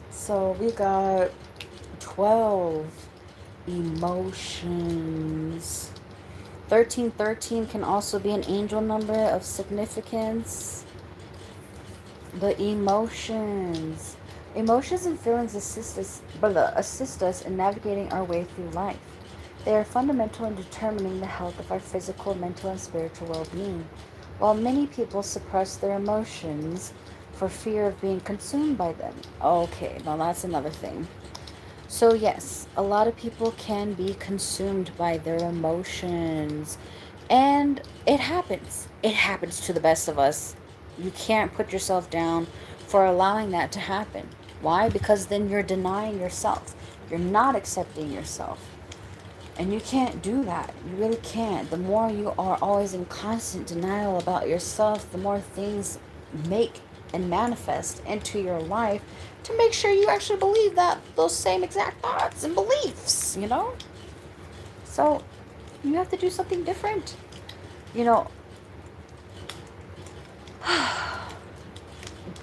Speaker 1: So we got 12 emotions. 1313 can also be an angel number of significance. The emotions. Emotions and feelings assist us in navigating our way through life. They are fundamental in determining the health of our physical, mental, and spiritual well-being. While many people suppress their emotions for fear of being consumed by them. Okay, now that's another thing. So, yes, a lot of people can be consumed by their emotions. And it happens. It happens to the best of us. You can't put yourself down for allowing that to happen. Why? Because then you're denying yourself. You're not accepting yourself. And you can't do that. You really can't. The more you are always in constant denial about yourself, the more things make and manifest into your life to make sure you actually believe that those same exact thoughts and beliefs. So you have to do something different. You know,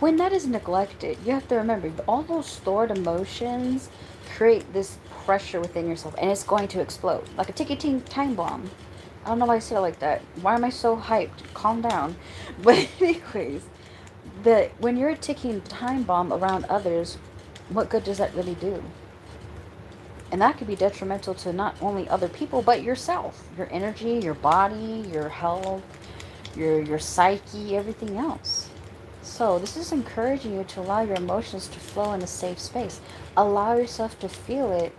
Speaker 1: when that is neglected, you have to remember all those stored emotions create this pressure within yourself and it's going to explode like a ticking time bomb. I don't know why I say it like that. Why am I so hyped? Calm down. But anyways, when you're a ticking time bomb around others, what good does that really do? And that could be detrimental to not only other people but yourself, your energy, your body, your health, your psyche, everything else. So this is encouraging you to allow your emotions to flow in a safe space. Allow yourself to feel it,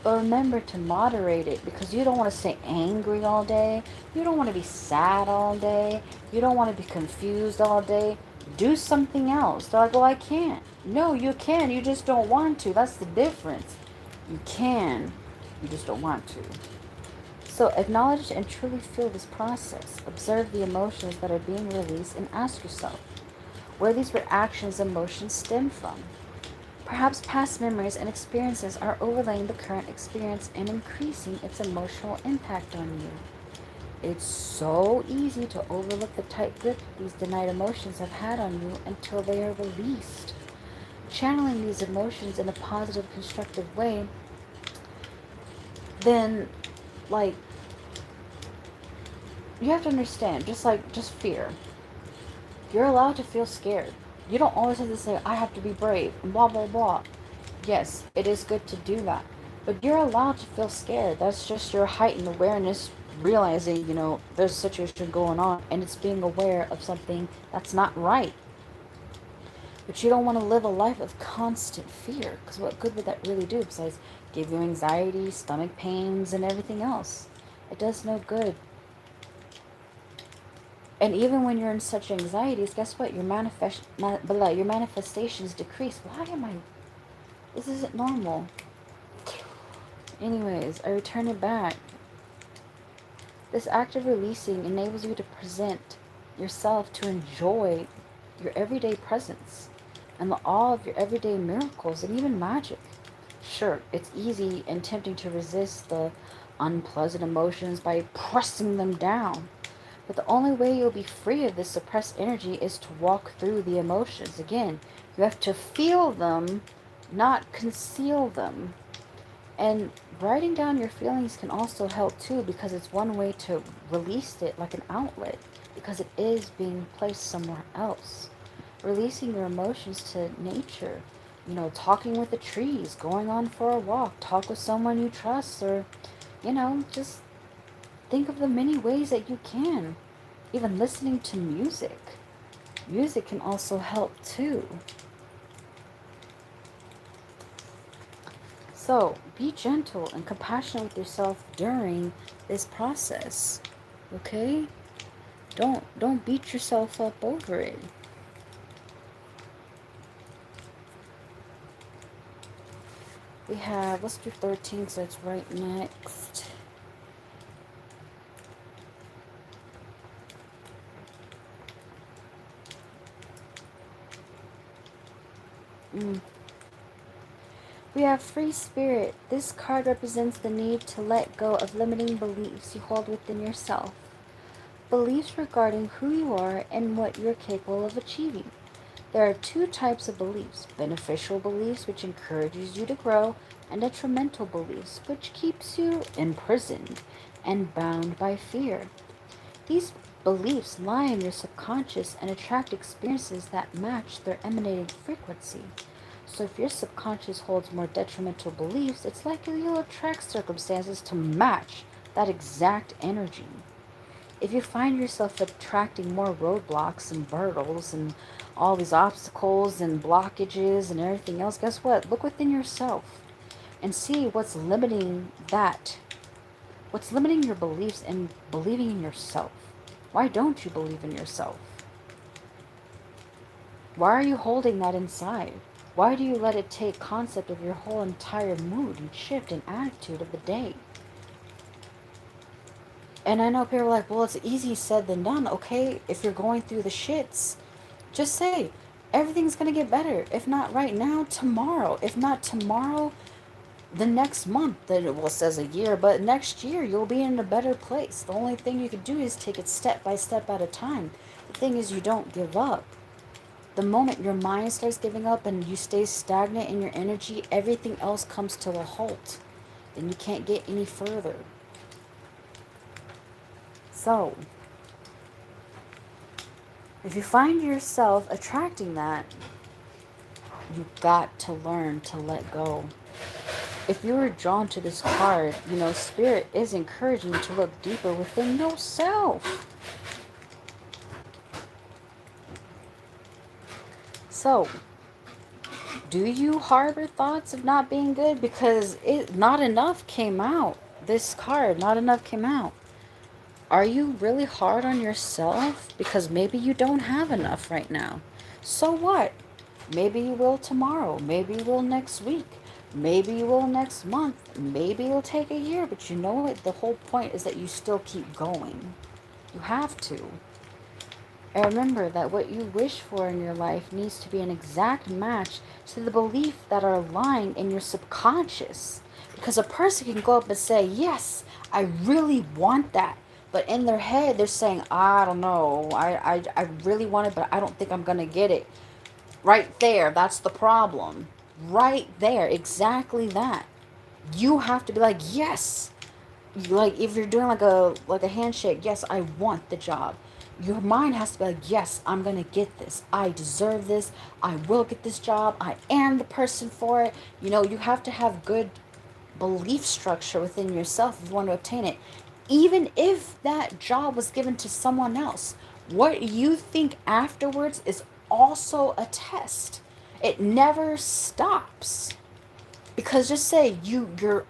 Speaker 1: but remember to moderate it because you don't want to stay angry all day. You don't want to be sad all day. You don't want to be confused all day. Do something else. They're like, well, I can't. No, you can. You just don't want to. That's the difference. You can. You just don't want to. So acknowledge and truly feel this process. Observe the emotions that are being released and ask yourself where these reactions and emotions stem from. Perhaps past memories and experiences are overlaying the current experience and increasing its emotional impact on you. It's so easy to overlook the tight grip these denied emotions have had on you until they are released. Channeling these emotions in a positive, constructive way, then, like, you have to understand, just fear. You're allowed to feel scared. You don't always have to say, I have to be brave, and blah, blah, blah. Yes, it is good to do that. But you're allowed to feel scared. That's just your heightened awareness, realizing, there's a situation going on, and it's being aware of something that's not right. But you don't want to live a life of constant fear, because what good would that really do besides give you anxiety, stomach pains, and everything else? It does no good. And even when you're in such anxieties, guess what? Your manifestations decrease. Why am I? This isn't normal. Anyways, I return it back. This act of releasing enables you to present yourself to enjoy your everyday presence and the awe of your everyday miracles and even magic. Sure, it's easy and tempting to resist the unpleasant emotions by pressing them down. But the only way you'll be free of this suppressed energy is to walk through the emotions. Again, you have to feel them, not conceal them. And writing down your feelings can also help too, because it's one way to release it like an outlet, because it is being placed somewhere else. Releasing your emotions to nature, talking with the trees, going on for a walk, talk with someone you trust, or, just think of the many ways that you can. Even listening to music. Music can also help too. So, be gentle and compassionate with yourself during this process. Okay? Don't beat yourself up over it. We have, let's do 13 so it's right next. We have free spirit. This card represents the need to let go of limiting beliefs you hold within yourself. Beliefs regarding who you are and what you're capable of achieving. There are two types of beliefs: beneficial beliefs, which encourages you to grow, and detrimental beliefs, which keeps you imprisoned and bound by fear. These beliefs lie in your subconscious and attract experiences that match their emanating frequency. So if your subconscious holds more detrimental beliefs, it's likely you'll attract circumstances to match that exact energy. If you find yourself attracting more roadblocks and hurdles and all these obstacles and blockages and everything else, guess what? Look within yourself and see what's limiting that. What's limiting your beliefs and believing in yourself? Why don't you believe in yourself? Why are you holding that inside? Why do you let it take concept of your whole entire mood and shift and attitude of the day? And I know people are like, well, it's easy said than done. Okay, if you're going through the shits, just say, everything's going to get better. If not right now, tomorrow. If not tomorrow, the next month. Well, it says a year, but next year you'll be in a better place. The only thing you can do is take it step by step at a time. The thing is, you don't give up. The moment your mind starts giving up and you stay stagnant in your energy, everything else comes to a halt. Then you can't get any further. So, if you find yourself attracting that, you've got to learn to let go. If you were drawn to this card, Spirit is encouraging you to look deeper within yourself. So, do you harbor thoughts of not being good? Because not enough came out. This card, not enough came out. Are you really hard on yourself? Because maybe you don't have enough right now. So what? Maybe you will tomorrow. Maybe you will next week. Maybe you will next month. Maybe it'll take a year. But you know what? The whole point is that you still keep going. You have to. And remember that what you wish for in your life needs to be an exact match to the belief that are lying in your subconscious. Because a person can go up and say, yes, I really want that. But in their head, they're saying, I don't know. I really want it, but I don't think I'm going to get it. Right there. That's the problem. Right there. Exactly that. You have to be like, yes. Like if you're doing like a handshake, yes, I want the job. Your mind has to be like, yes, I'm going to get this. I deserve this. I will get this job. I am the person for it. You have to have good belief structure within yourself if you want to obtain it. Even if that job was given to someone else, what you think afterwards is also a test. It never stops. Because just say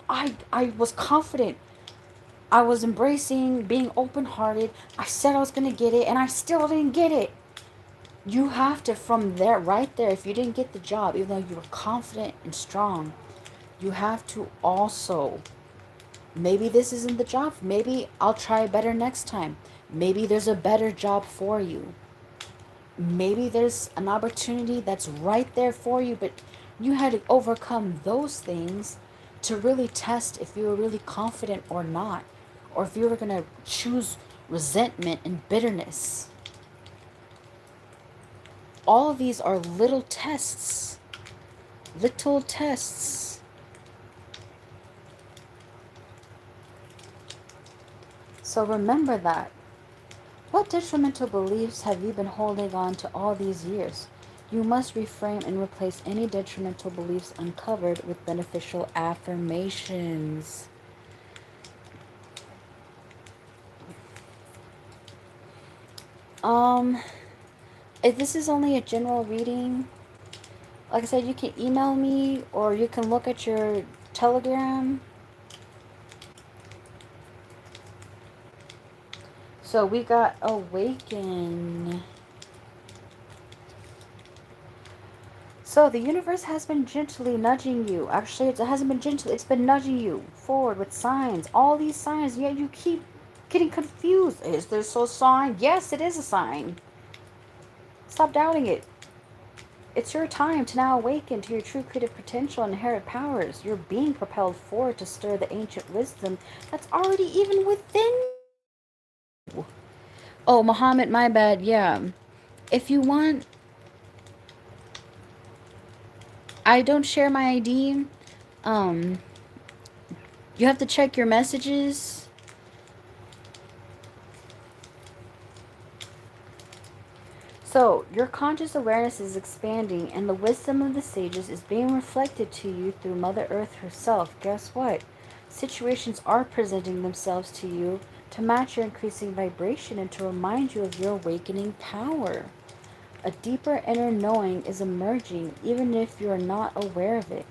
Speaker 1: I was confident. I was embracing being open-hearted. I said I was going to get it and I still didn't get it. You have to, from there, right there, if you didn't get the job, even though you were confident and strong, you have to also, maybe this isn't the job. Maybe I'll try better next time. Maybe there's a better job for you. Maybe there's an opportunity that's right there for you, but you had to overcome those things to really test if you were really confident or not, or if you were going to choose resentment and bitterness. All of these are little tests. Little tests. So remember that. What detrimental beliefs have you been holding on to all these years? You must reframe and replace any detrimental beliefs uncovered with beneficial affirmations. If this is only a general reading, like I said, you can email me or you can look at your Telegram. So we got awaken. So the universe has been gently nudging you. Actually, it hasn't been gentle. It's been nudging you forward with signs. All these signs, yet you keep getting confused. Is this a sign? Yes, it is a sign. Stop doubting it. It's your time to now awaken to your true creative potential and inherent powers. You're being propelled forward to stir the ancient wisdom that's already even within you. Oh, Muhammad, my bad. Yeah. If you want, I don't share my ID. Um, you have to check your messages. So, your conscious awareness is expanding, and the wisdom of the sages is being reflected to you through Mother Earth herself. Guess what? Situations are presenting themselves to you to match your increasing vibration and to remind you of your awakening power. A deeper inner knowing is emerging, even if you are not aware of it.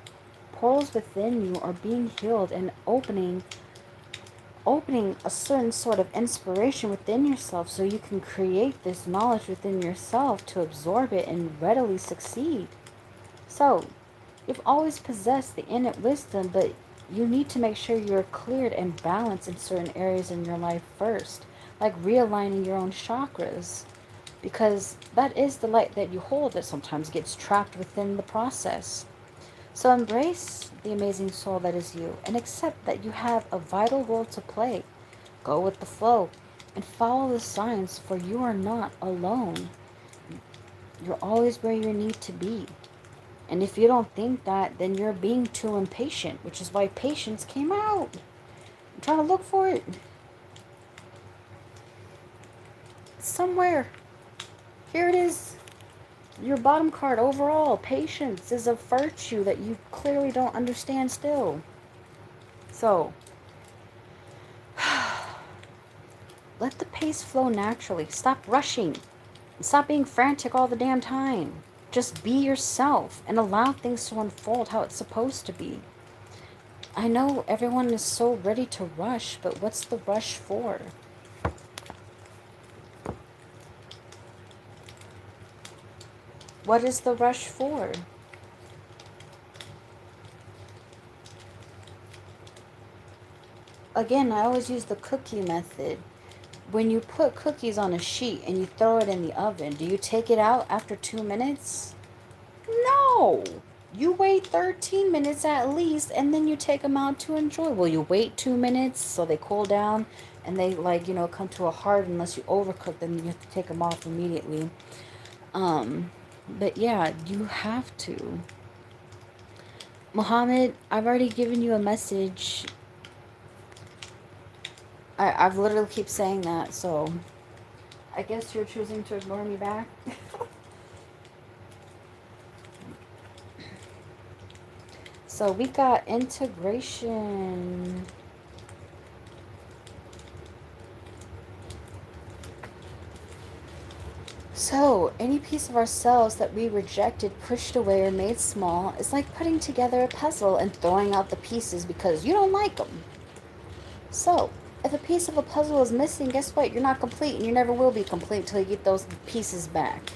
Speaker 1: Portals within you are being healed and opening a certain sort of inspiration within yourself so you can create this knowledge within yourself to absorb it and readily succeed. So, you've always possessed the innate wisdom, but you need to make sure you're cleared and balanced in certain areas in your life first, like realigning your own chakras, because that is the light that you hold that sometimes gets trapped within the process. So embrace the amazing soul that is you and accept that you have a vital role to play. Go with the flow and follow the signs, for you are not alone. You're always where you need to be. And if you don't think that, then you're being too impatient, which is why patience came out. I'm trying to look for it. Somewhere. Here it is. Your bottom card, overall, patience is a virtue that you clearly don't understand still. So, let the pace flow naturally. Stop rushing. Stop being frantic all the damn time. Just be yourself and allow things to unfold how it's supposed to be. I know everyone is so ready to rush, but what's the rush for? What is the rush for? Again, I always use the cookie method. When you put cookies on a sheet and you throw it in the oven, do you take it out after 2 minutes? No! You wait 13 minutes at least and then you take them out to enjoy. Well, you wait 2 minutes so they cool down and they, like, come to a hard, unless you overcook them, you have to take them off immediately. But yeah, you have to. Muhammad, I've already given you a message. I've literally keep saying that, so I guess you're choosing to ignore me back. So we got integration. So So, any piece of ourselves that we rejected, pushed away, or made small is like putting together a puzzle and throwing out the pieces because you don't like them. So, if a piece of a puzzle is missing, guess what? You're not complete and you never will be complete until you get those pieces back.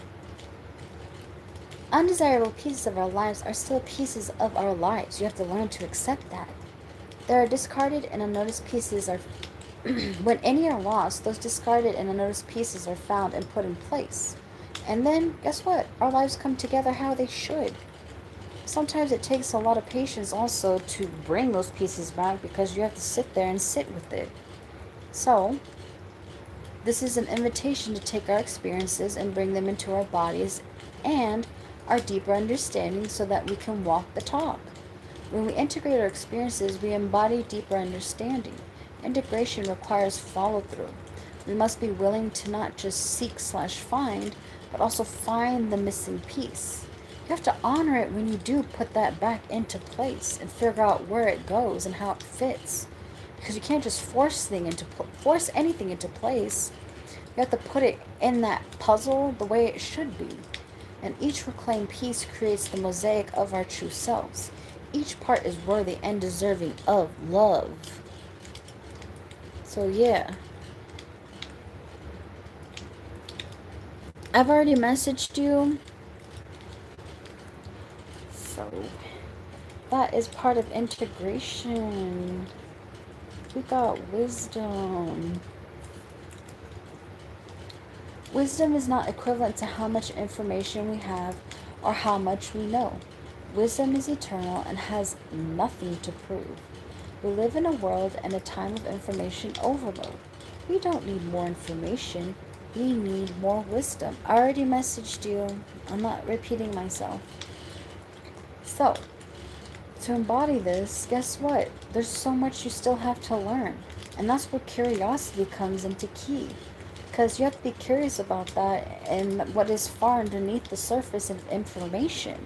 Speaker 1: Undesirable pieces of our lives are still pieces of our lives. You have to learn to accept that. There are discarded and unnoticed pieces are when any are lost, those discarded and unnoticed pieces are found and put in place. And then, guess what? Our lives come together how they should. Sometimes it takes a lot of patience also to bring those pieces back because you have to sit there and sit with it. So, this is an invitation to take our experiences and bring them into our bodies and our deeper understanding so that we can walk the talk. When we integrate our experiences, we embody deeper understanding. Integration requires follow through. We must be willing to not just seek/find, but also find the missing piece. You have to honor it when you do put that back into place and figure out where it goes and how it fits. Because you can't just force anything into place. You have to put it in that puzzle the way it should be. And each reclaimed piece creates the mosaic of our true selves. Each part is worthy and deserving of love. So yeah, I've already messaged you. So that is part of integration. We got wisdom. Wisdom is not equivalent to how much information we have or how much we know. Wisdom is eternal and has nothing to prove. We live in a world and a time of information overload. We don't need more information. We need more wisdom. I already messaged you. I'm not repeating myself. So, to embody this, guess what? There's so much you still have to learn. And that's where curiosity comes into key. Because you have to be curious about that and what is far underneath the surface of information.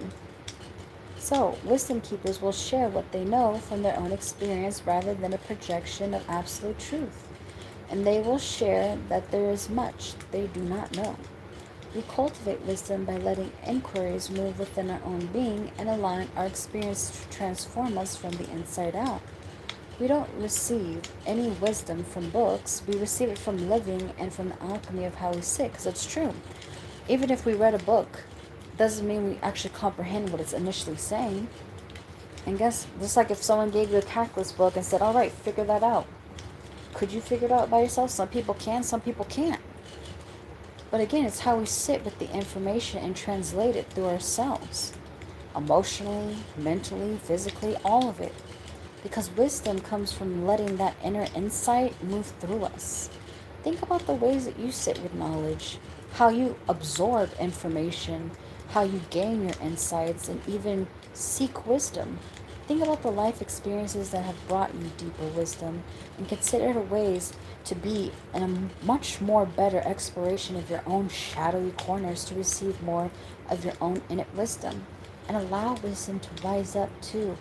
Speaker 1: So, wisdom keepers will share what they know from their own experience rather than a projection of absolute truth. And they will share that there is much they do not know. We cultivate wisdom by letting inquiries move within our own being and allowing our experience to transform us from the inside out. We don't receive any wisdom from books. We receive it from living and from the alchemy of how we sit, because it's true. Even if we read a book, doesn't mean we actually comprehend what it's initially saying. And guess, just like if someone gave you a calculus book and said, all right, figure that out. Could you figure it out by yourself? Some people can, some people can't. But again, it's how we sit with the information and translate it through ourselves. Emotionally, mentally, physically, all of it. Because wisdom comes from letting that inner insight move through us. Think about the ways that you sit with knowledge, how you absorb information, how you gain your insights, and even seek wisdom. Think about the life experiences that have brought you deeper wisdom, and consider the ways to be in a much more better exploration of your own shadowy corners to receive more of your own innate wisdom. And allow wisdom to rise up too.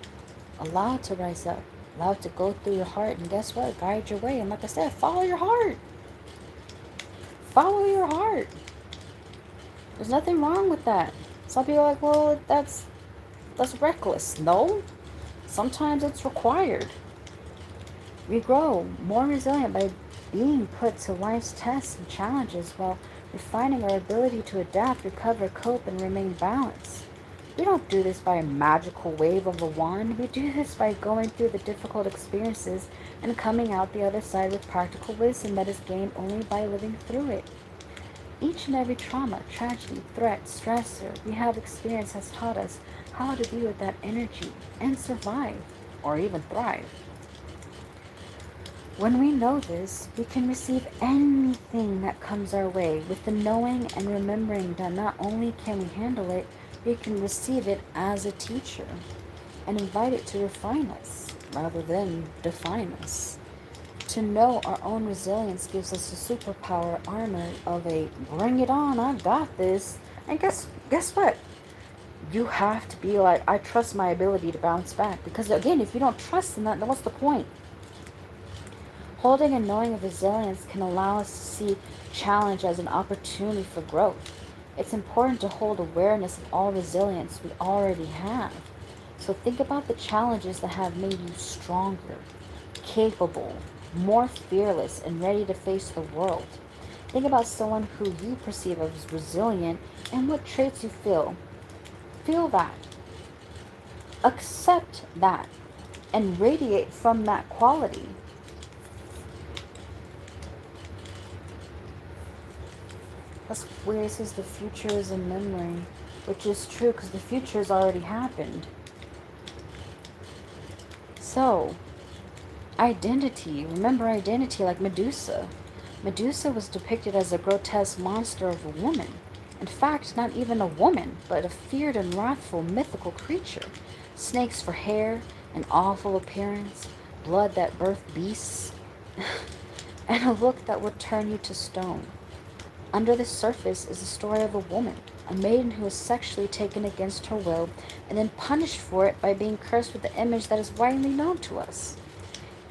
Speaker 1: Allow it to rise up. Allow it to go through your heart. And guess what? Guide your way. And like I said, follow your heart. Follow your heart. There's nothing wrong with that. Some people are like, well, that's reckless. No. Sometimes it's required. We grow more resilient by being put to life's tests and challenges while refining our ability to adapt, recover, cope, and remain balanced. We don't do this by a magical wave of a wand. We do this by going through the difficult experiences and coming out the other side with practical wisdom that is gained only by living through it. Each and every trauma, tragedy, threat, stressor we have experienced has taught us how to be with that energy and survive, or even thrive. When we know this, we can receive anything that comes our way with the knowing and remembering that not only can we handle it, we can receive it as a teacher and invite it to refine us rather than define us. To know our own resilience gives us a superpower armor of a bring it on, I got this. And guess what? You have to be like, I trust my ability to bounce back. Because again, if you don't trust in that, then what's the point? Holding and knowing of resilience can allow us to see challenge as an opportunity for growth. It's important to hold awareness of all resilience we already have. So think about the challenges that have made you stronger, capable, more fearless, and ready to face the world. Think about someone who you perceive as resilient and what traits you feel. Feel that. Accept that. And radiate from that quality. That's weird. It says the future is a memory, which is true because the future has already happened. So, identity. Remember identity like Medusa. Medusa was depicted as a grotesque monster of a woman. In fact, not even a woman, but a feared and wrathful mythical creature. Snakes for hair, an awful appearance, blood that birthed beasts, and a look that would turn you to stone. Under the surface is the story of a woman, a maiden who was sexually taken against her will and then punished for it by being cursed with the image that is widely known to us.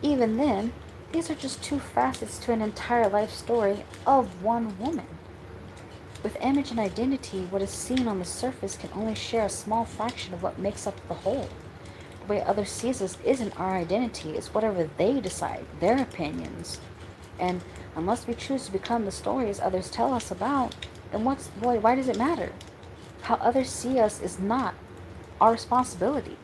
Speaker 1: Even then, these are just two facets to an entire life story of one woman. With image and identity, what is seen on the surface can only share a small fraction of what makes up the whole. The way others see us isn't our identity, it's whatever they decide, their opinions. And unless we choose to become the stories others tell us about, then why does it matter? How others see us is not our responsibility.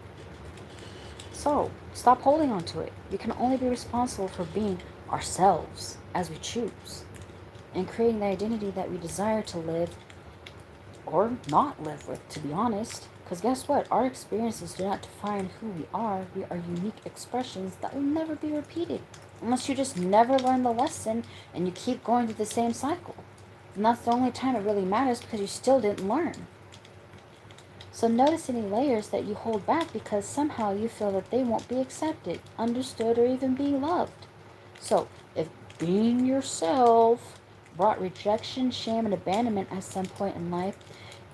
Speaker 1: So, stop holding on to it. We can only be responsible for being ourselves as we choose and creating the identity that we desire to live or not live with, to be honest. Because guess what? Our experiences do not define who we are. We are unique expressions that will never be repeated. Unless you just never learn the lesson and you keep going through the same cycle. And that's the only time it really matters because you still didn't learn. So notice any layers that you hold back because somehow you feel that they won't be accepted, understood, or even be loved. So if being yourself brought rejection, shame, and abandonment at some point in life,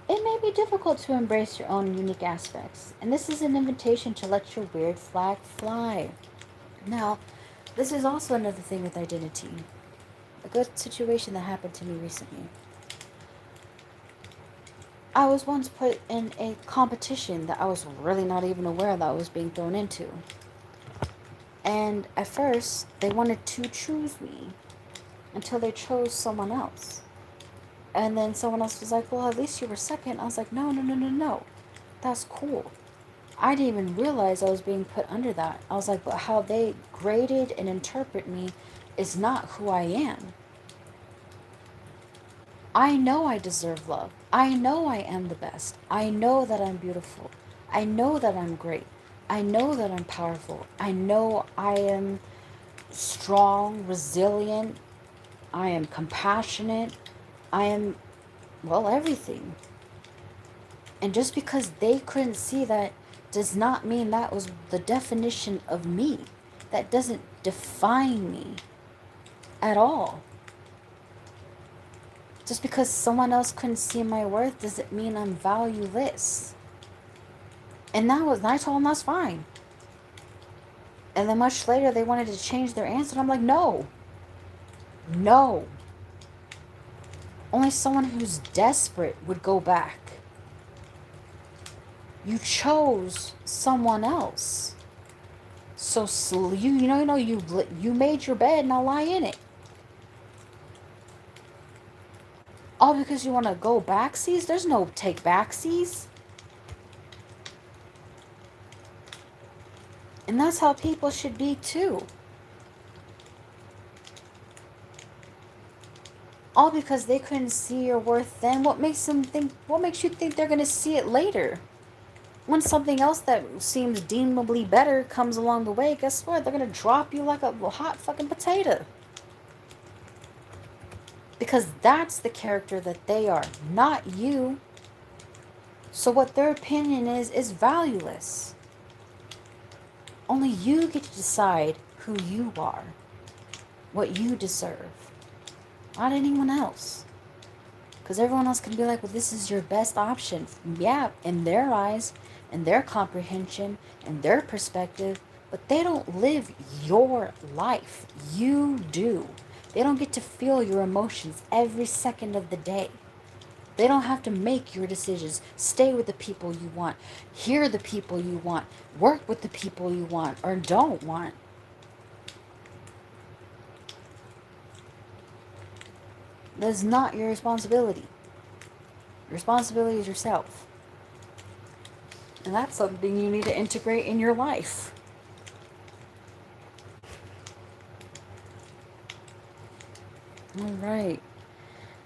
Speaker 1: it may be difficult to embrace your own unique aspects. And this is an invitation to let your weird flag fly. Now, this is also another thing with identity. A good situation that happened to me recently. I was once put in a competition that I was really not even aware that I was being thrown into. And at first, they wanted to choose me until they chose someone else. And then someone else was like, well, at least you were second. I was like, no, no, no, no, no. That's cool. I didn't even realize I was being put under that. I was like, but how they graded and interpret me is not who I am. I know I deserve love. I know I am the best. I know that I'm beautiful. I know that I'm great. I know that I'm powerful. I know I am strong, resilient. I am compassionate. I am, well, everything. And just because they couldn't see that does not mean that was the definition of me. That doesn't define me at all. Just because someone else couldn't see my worth doesn't mean I'm valueless. And I told them that's fine. And then much later they wanted to change their answer. And I'm like, no. No. Only someone who's desperate would go back. You chose someone else. So you made your bed, now lie in it. All because you want to go backsies? There's no take backsies. And that's how people should be too. All because they couldn't see your worth then. What makes you think they're gonna see it later? When something else that seems deemably better comes along the way, guess what? They're gonna drop you like a hot fucking potato. Because that's the character that they are, not you. So what their opinion is valueless. Only you get to decide who you are, what you deserve, not anyone else. Because everyone else can be like, well, this is your best option. Yeah, in their eyes, in their comprehension, in their perspective, but they don't live your life. You do. They don't get to feel your emotions every second of the day. They don't have to make your decisions. Stay with the people you want. Hear the people you want. Work with the people you want or don't want. That's not your responsibility. Your responsibility is yourself. And that's something you need to integrate in your life. All right.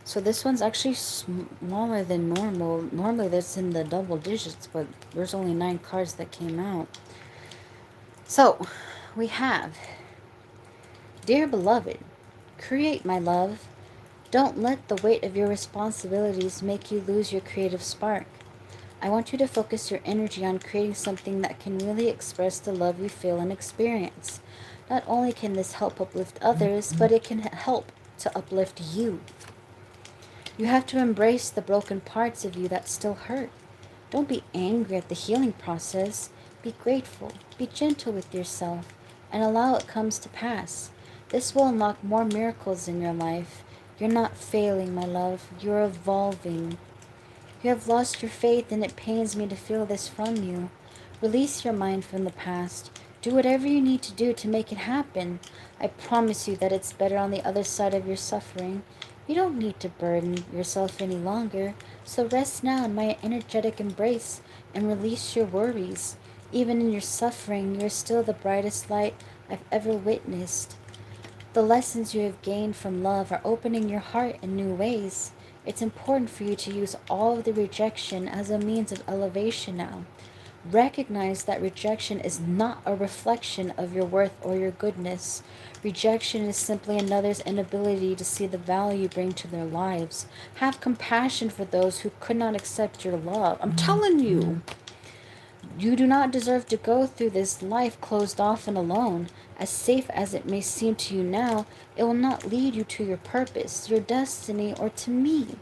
Speaker 1: So this one's actually smaller than normal. Normally that's in the double digits, but there's only 9 cards that came out. So we have, Dear Beloved, create my love. Don't let the weight of your responsibilities make you lose your creative spark. I want you to focus your energy on creating something that can really express the love you feel and experience. Not only can this help uplift others, but it can help to uplift you. You have to embrace the broken parts of you that still hurt. Don't be angry at the healing process. Be grateful. Be gentle with yourself and allow it comes to pass. This will unlock more miracles in your life. You're not failing, my love. You're evolving. You have lost your faith, and it pains me to feel this from you. Release your mind from the past. Do whatever you need to do to make it happen. I promise you that it's better on the other side of your suffering. You don't need to burden yourself any longer, so rest now in my energetic embrace and release your worries. Even in your suffering, you're still the brightest light I've ever witnessed. The lessons you have gained from love are opening your heart in new ways. It's important for you to use all of the rejection as a means of elevation now. Recognize that rejection is not a reflection of your worth or your goodness. Rejection is simply another's inability to see the value you bring to their lives. Have compassion for those who could not accept your love. I'm telling you. You do not deserve to go through this life closed off and alone. As safe as it may seem to you now, it will not lead you to your purpose, your destiny, or to me.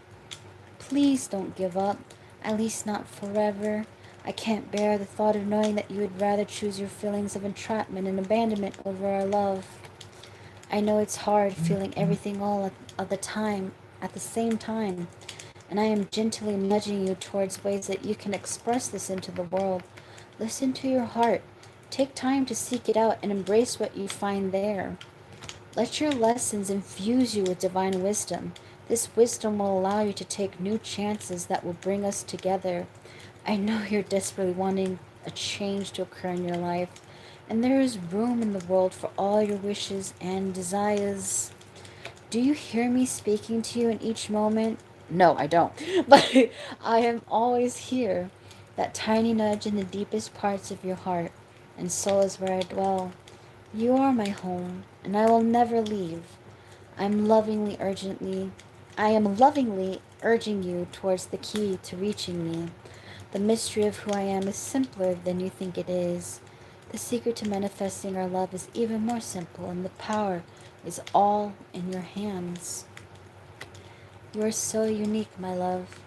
Speaker 1: Please don't give up, at least not forever. I can't bear the thought of knowing that you would rather choose your feelings of entrapment and abandonment over our love. I know it's hard feeling everything all at the time, at the same time, and I am gently nudging you towards ways that you can express this into the world. Listen to your heart. Take time to seek it out and embrace what you find there. Let your lessons infuse you with divine wisdom. This wisdom will allow you to take new chances that will bring us together. I know you're desperately wanting a change to occur in your life, and there is room in the world for all your wishes and desires. Do you hear me speaking to you in each moment? No, I don't. But I am always here. That tiny nudge in the deepest parts of your heart and soul is where I dwell. You are my home, and I will never leave. I'm lovingly urgently I am lovingly urging you towards the key to reaching me. The mystery of who I am is simpler than you think it is. The secret to manifesting our love is even more simple, and the power is all in your hands. You are so unique, my love.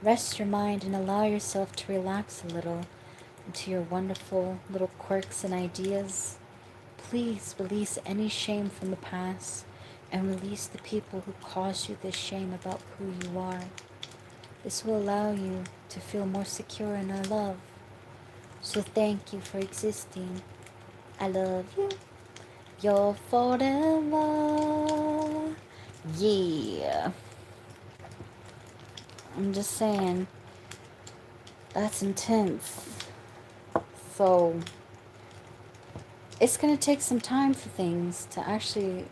Speaker 1: Rest your mind and allow yourself to relax a little into your wonderful little quirks and ideas. Please release any shame from the past and release the people who caused you this shame about who you are. This will allow you to feel more secure in our love. So thank you for existing. I love you. You're forever. Yeah. I'm just saying, that's intense. So it's going to take some time for things to actually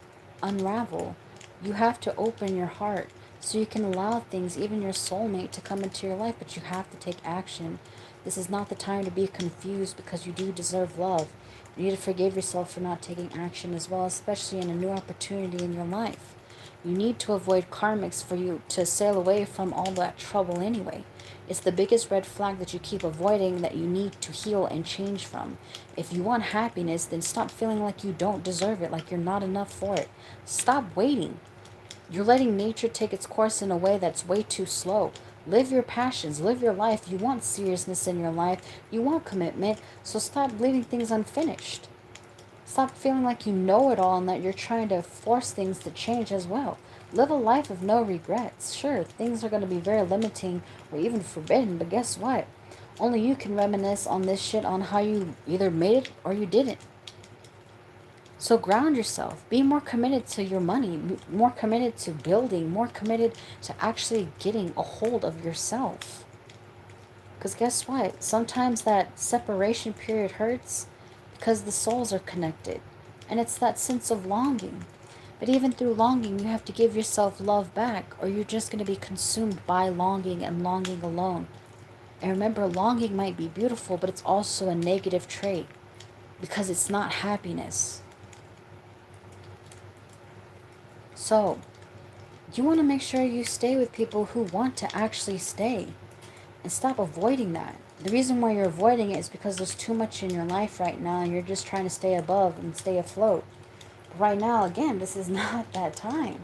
Speaker 1: unravel. You have to open your heart so you can allow things, even your soulmate, to come into your life, but you have to take action. This is not the time to be confused because you do deserve love. You need to forgive yourself for not taking action as well, especially in a new opportunity in your life. You need to avoid karmics for you to sail away from all that trouble anyway. It's the biggest red flag that you keep avoiding that you need to heal and change from. If you want happiness, then stop feeling like you don't deserve it, like you're not enough for it. Stop waiting. You're letting nature take its course in a way that's way too slow. Live your passions, live your life. You want seriousness in your life, you want commitment, so stop leaving things unfinished. Stop feeling like you know it all and that you're trying to force things to change as well. Live a life of no regrets. Sure, things are going to be very limiting or even forbidden, but guess what? Only you can reminisce on this shit on how you either made it or you didn't. So ground yourself. Be more committed to your money, more committed to building, more committed to actually getting a hold of yourself. Because guess what? Sometimes that separation period hurts because the souls are connected. And it's that sense of longing. But even through longing, you have to give yourself love back, or you're just going to be consumed by longing and longing alone. And remember, longing might be beautiful, but it's also a negative trait because it's not happiness. So, you want to make sure you stay with people who want to actually stay and stop avoiding that. The reason why you're avoiding it is because there's too much in your life right now and you're just trying to stay above and stay afloat. But right now, again, this is not that time.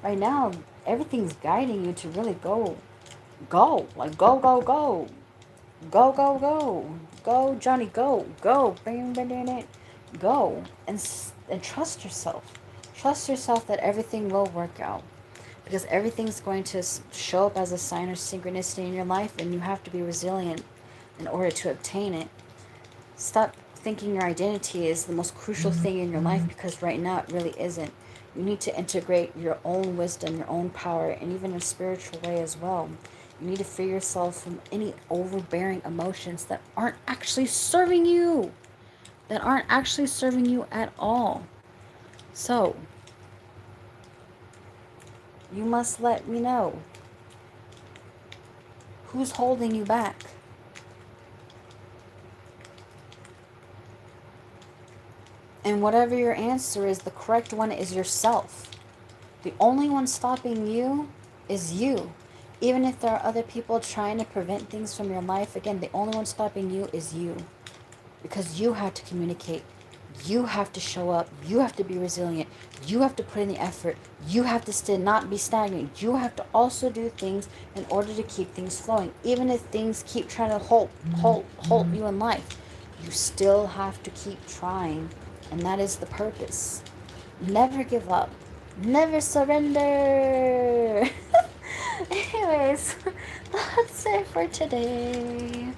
Speaker 1: Right now, everything's guiding you to really go. Go. Like, go, go, go. Go, go, go. Go, Johnny, go. Go. Bang, bang, bang, bang. Go. And trust yourself. Trust yourself that everything will work out. Because everything's going to show up as a sign of synchronicity in your life, and you have to be resilient in order to obtain it. Stop thinking your identity is the most crucial thing in your life, because right now it really isn't. You need to integrate your own wisdom, your own power, and even in a spiritual way as well. You need to free yourself from any overbearing emotions that aren't actually serving you, that aren't actually serving you at all. So, you must let me know who's holding you back. And whatever your answer is, the correct one is yourself. The only one stopping you is you. Even if there are other people trying to prevent things from your life, again, the only one stopping you is you. Because you have to communicate. You have to show up. You have to be resilient. You have to put in the effort. You have to still not be stagnant. You have to also do things in order to keep things flowing. Even if things keep trying to hold you in life, you still have to keep trying. And that is the purpose. Never give up. Never surrender. Anyways, that's it for today.